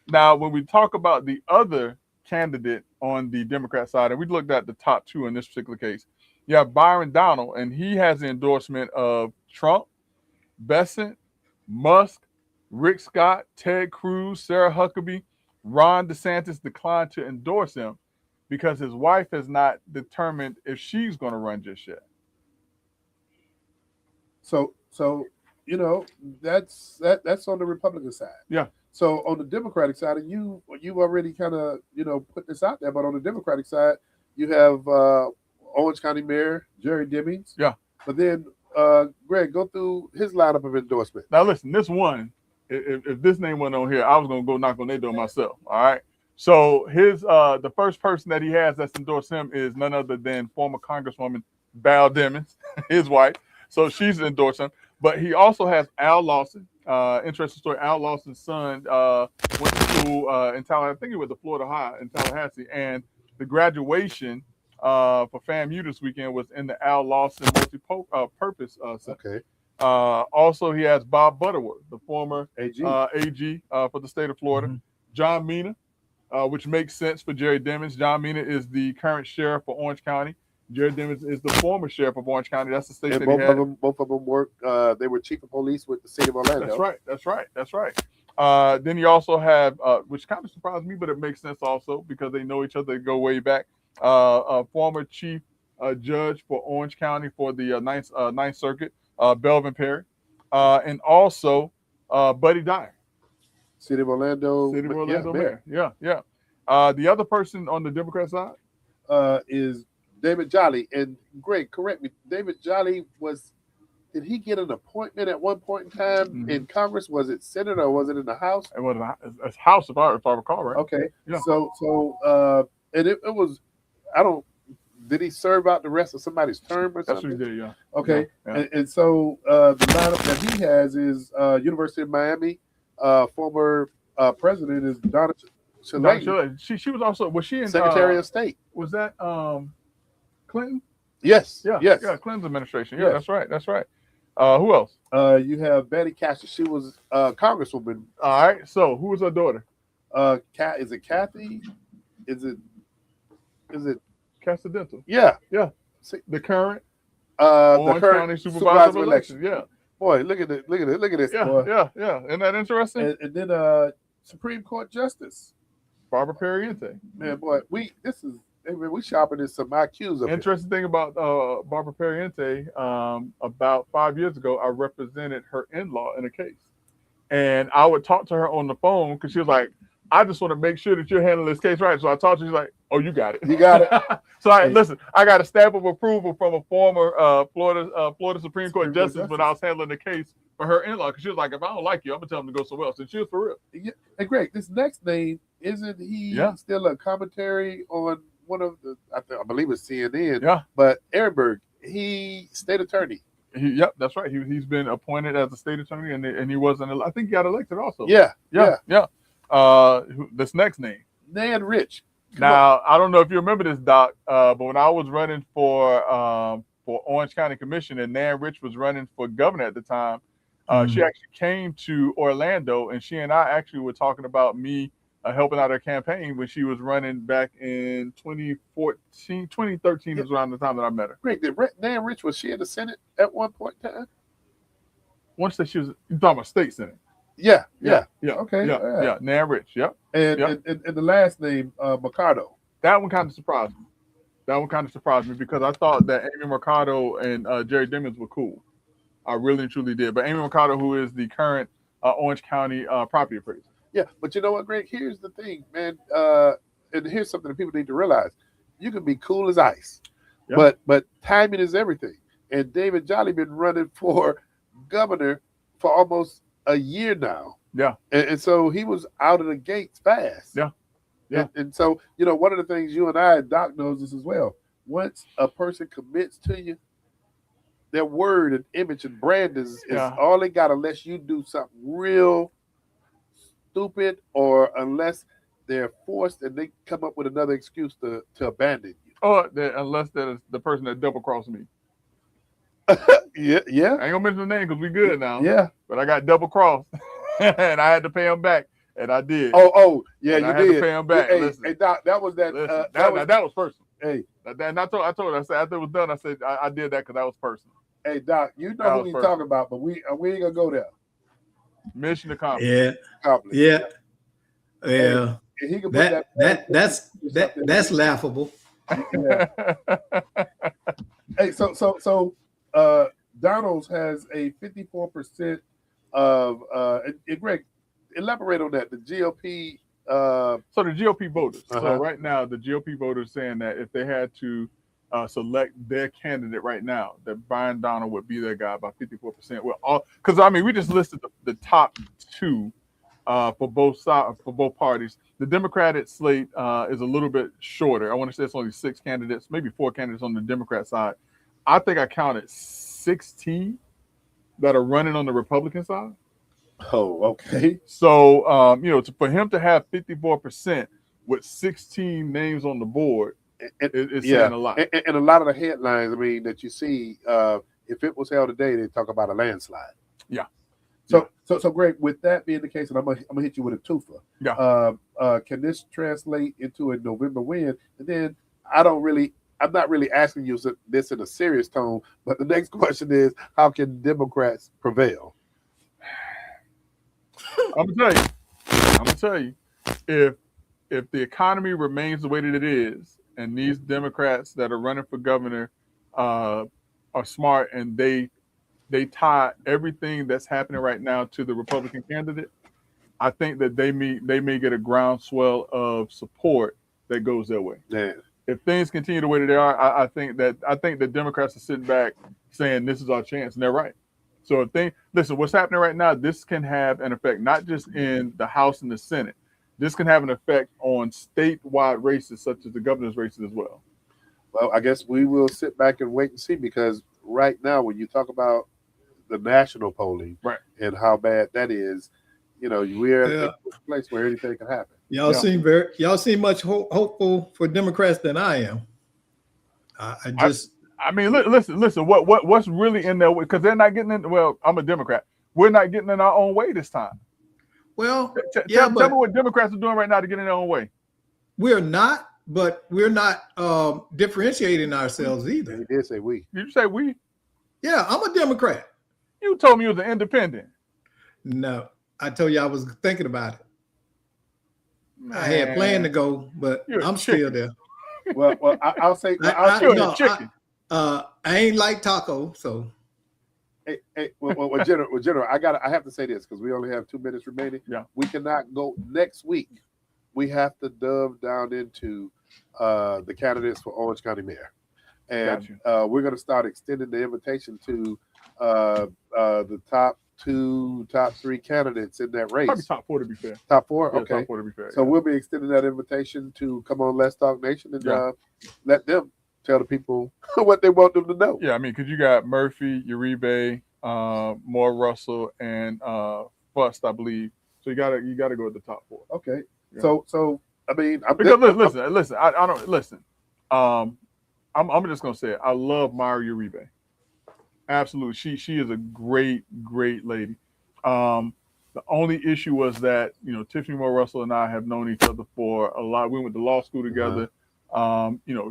Now, when we talk about the other candidate on the Democrat side, and we looked at the top two in this particular case, you have Byron Donald, and he has the endorsement of Trump, Bessent, Musk, Rick Scott, Ted Cruz, Sarah Huckabee. Ron DeSantis declined to endorse him because his wife has not determined if she's going to run just yet.
So you know, that's on the Republican side.
Yeah.
So on the Democratic side, and you already kind of, you know, put this out there, but on the Democratic side, you have Orange County Mayor Jerry Demings.
Yeah.
But then Greg, go through his lineup of endorsement.
Now listen, this one, if this name wasn't on here, I was gonna go knock on their door myself. All right. So his the first person that he has that's endorsed him is none other than former Congresswoman Val Demings, his wife. So she's endorsed him. But he also has Al Lawson. Interesting story. Al Lawson's son went to school in Tallahassee. I think he went to Florida High in Tallahassee, and the graduation for FAMU this weekend was in the Al Lawson multi-purpose center.
Okay.
Also, he has Bob Butterworth, the former
AG.
AG for the state of Florida.
Mm-hmm.
John Mina, which makes sense for Jerry Demings. John Mina is the current sheriff for Orange County. Jerry Demings is the former sheriff of Orange County. That's the state
And
that
both
he had.
of them work. They were chief of police with the city of Orlando.
That's right. Then you also have, which kind of surprised me, but it makes sense also because they know each other. They go way back. A former chief judge for Orange County for the Ninth Circuit, Belvin Perry, and also Buddy Dyer,
City of Orlando.
mayor. Yeah. The other person on the Democrat side
Is David Jolly. And Greg, correct me. David Jolly did he get an appointment at one point in time in Congress? Was it Senate or was it in the House?
It was a House, if I recall, right?
Okay.
Yeah.
So and it was, did he serve out the rest of somebody's term or
That's
something?
what he did, yeah.
Okay.
Yeah.
And so the lineup that he has is University of Miami, former president is Donna Shalane,
She was also, was she in
Secretary of State.
Was that Clinton?
Yes.
Yeah,
Yes.
yeah, Clinton's administration. Yeah,
Yes.
that's right. Who else?
You have Betty Castor. She was Congresswoman.
All right. So who was her daughter?
Is it Kathy? Is it?
Castadental.
Yeah.
The current
The
Orange
current
County supervisor of election. Yeah.
Boy, look at this. Look at this. Boy.
Yeah. Isn't that interesting?
And then Supreme Court Justice.
Barbara Perriente.
Man, boy, we sharpening some IQs up here.
Interesting thing about Barbara Perriente, about 5 years ago, I represented her in-law in a case. And I would talk to her on the phone because she was like, I just want to make sure that you're handling this case right. So I talked to her, she's like, oh, you got it.
You got it.
So I got a stamp of approval from a former Florida Supreme Court justice when I was handling the case for her in-law. Because she was like, if I don't like you, I'm going to tell them to go somewhere else. And she was for real.
Yeah. And Greg, this next name, isn't he still a commentary on one of the, I believe it's CNN.
Yeah.
But Ehrenberg, he state attorney.
Yep, that's right. He's been appointed as a state attorney, and he wasn't. I think he got elected also.
Yeah.
This next name,
Nan Rich.
Now I don't know if you remember this, Doc, but when I was running for Orange County Commission, and Nan Rich was running for governor at the time, she actually came to Orlando, and she and I actually were talking about me helping out her campaign when she was running back in 2013 is around the time that I met her.
Great. Nan Rich, was she in the Senate at one point in time?
Once that she was, you talking about state Senate?
Yeah.
Okay. Yeah. Nan Rich. Yep.
And the last name, Mercado.
That one kind of surprised me. Because I thought that Amy Mercado and Jerry Demings were cool. I really and truly did. But Amy Mercado, who is the current Orange County property appraiser.
Yeah, but you know what, Greg? Here's the thing, man. And here's something that people need to realize: you can be cool as ice,
Yeah.
but timing is everything. And David Jolly been running for governor for almost a year now.
Yeah.
And so he was out of the gates fast.
Yeah. Yeah.
And so, you know, one of the things you and I, Doc knows this as well. Once a person commits to you, their word and image and brand is
Yeah.
all they got unless you do something real stupid or unless they're forced and they come up with another excuse to abandon you.
Or unless that is the person that double crossed me.
Yeah.
I ain't gonna mention the name because we good now.
Yeah.
But I got double crossed and I had to pay him back. And I did.
Oh, yeah,
and
you
I had
did.
to pay him back.
Hey,
Listen,
hey, Doc, that was that.
listen,
that was
personal.
Hey,
And I told her, I said after it was done, I said I did that because that was personal.
hey, Doc, you know
That
who
was
we
personal.
talking about, but we ain't gonna go there.
Mission accomplished.
Yeah,
Accomplished.
yeah, yeah.
And he can put
That's laughable.
Yeah. Hey, so Donald's has a 54% of and Greg, elaborate on that. The GOP.
So the GOP voters.
Uh-huh.
So right now, the GOP voters saying that if they had to select their candidate right now, that Brian Donald would be their guy by 54%. Well, because I mean, we just listed the top two for both parties. The Democratic slate is a little bit shorter. I want to say it's only 6 candidates, maybe 4 candidates on the Democrat side. I think I counted 16 that are running on the Republican side.
Oh, okay.
So, for him to have 54% with 16 names on the board, it's saying a lot.
And a lot of the headlines, I mean, that you see, if it was held today, they talk about a landslide.
Yeah.
So, Greg, with that being the case, and I'm gonna hit you with a twofer.
Yeah.
Can this translate into a November win? And then I'm not really asking you this in a serious tone, but the next question is, how can Democrats prevail?
I'm gonna tell you, if the economy remains the way that it is, and these Democrats that are running for governor are smart and they tie everything that's happening right now to the Republican candidate, I think that they may get a groundswell of support that goes their way.
Yeah.
If things continue the way that they are, I think that Democrats are sitting back saying this is our chance, and they're right. So listen, what's happening right now, this can have an effect not just in the House and the Senate. This can have an effect on statewide races such as the governor's races as well.
Well, I guess we will sit back and wait and see, because right now, when you talk about the national polling,
right,
and how bad that is, we're in a place where anything can happen.
Y'all seem much hopeful for Democrats than I am.
I mean, listen. What's really in there? Because they're not getting in. Well, I'm a Democrat. We're not getting in our own way this time.
Well,
tell me what Democrats are doing right now to get in their own way.
We're not, but we're not differentiating ourselves either.
He did say we.
Did you say we?
Yeah, I'm a Democrat.
You told me you was an independent.
No, I told you I was thinking about it. Man. I had planned to go, but I'm still there.
Well, I'll say
chicken.
I ain't like taco, so.
Well, General, I have to say this because we only have 2 minutes remaining.
Yeah,
we cannot go next week. We have to delve down into the candidates for Orange County Mayor, and we're going to start extending the invitation to the top 3 candidates in that race.
Probably top 4 to be fair.
Top 4,
yeah,
okay.
Top 4 to be fair.
So we'll be extending that invitation to come on Let's Talk Nation and let them tell the people what they want them to know.
Yeah, I mean, because you got Murphy, Uribe, Moore Russell, and Fust, I believe. So you gotta go with the top 4.
Okay. Yeah. So I mean,
listen. I don't listen. I'm just gonna say it. I love Myra Uribe. Absolutely, she is a great lady. The only issue was that Tiffany Moore Russell and I have known each other for a lot. We went to law school together.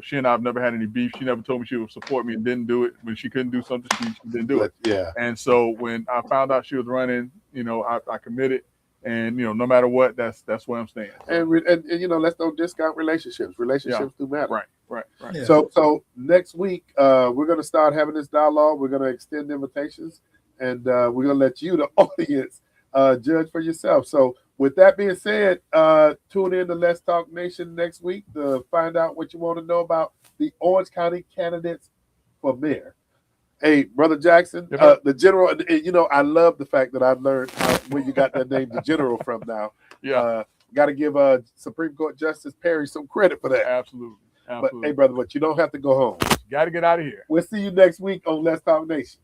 She and I have never had any beef. She never told me she would support me and didn't do it. When she couldn't do something, she didn't do it.
Yeah.
And so when I found out she was running, I committed. And no matter what, that's where I'm staying. So.
And let's don't discount relationships. Relationships do matter.
Right.
Yeah. So next week we're gonna start having this dialogue. We're gonna extend invitations, and we're gonna let you, the audience, judge for yourself. So with that being said, tune in to Let's Talk Nation next week to find out what you want to know about the Orange County candidates for mayor. Hey, Brother Jackson, the general, you know, I love the fact that I learned where you got that name, the general, from now.
Yeah.
Got to give Supreme Court Justice Perry some credit for that.
Absolutely.
But hey, brother, but you don't have to go home.
Got to get out of here.
We'll see you next week on Let's Talk Nation.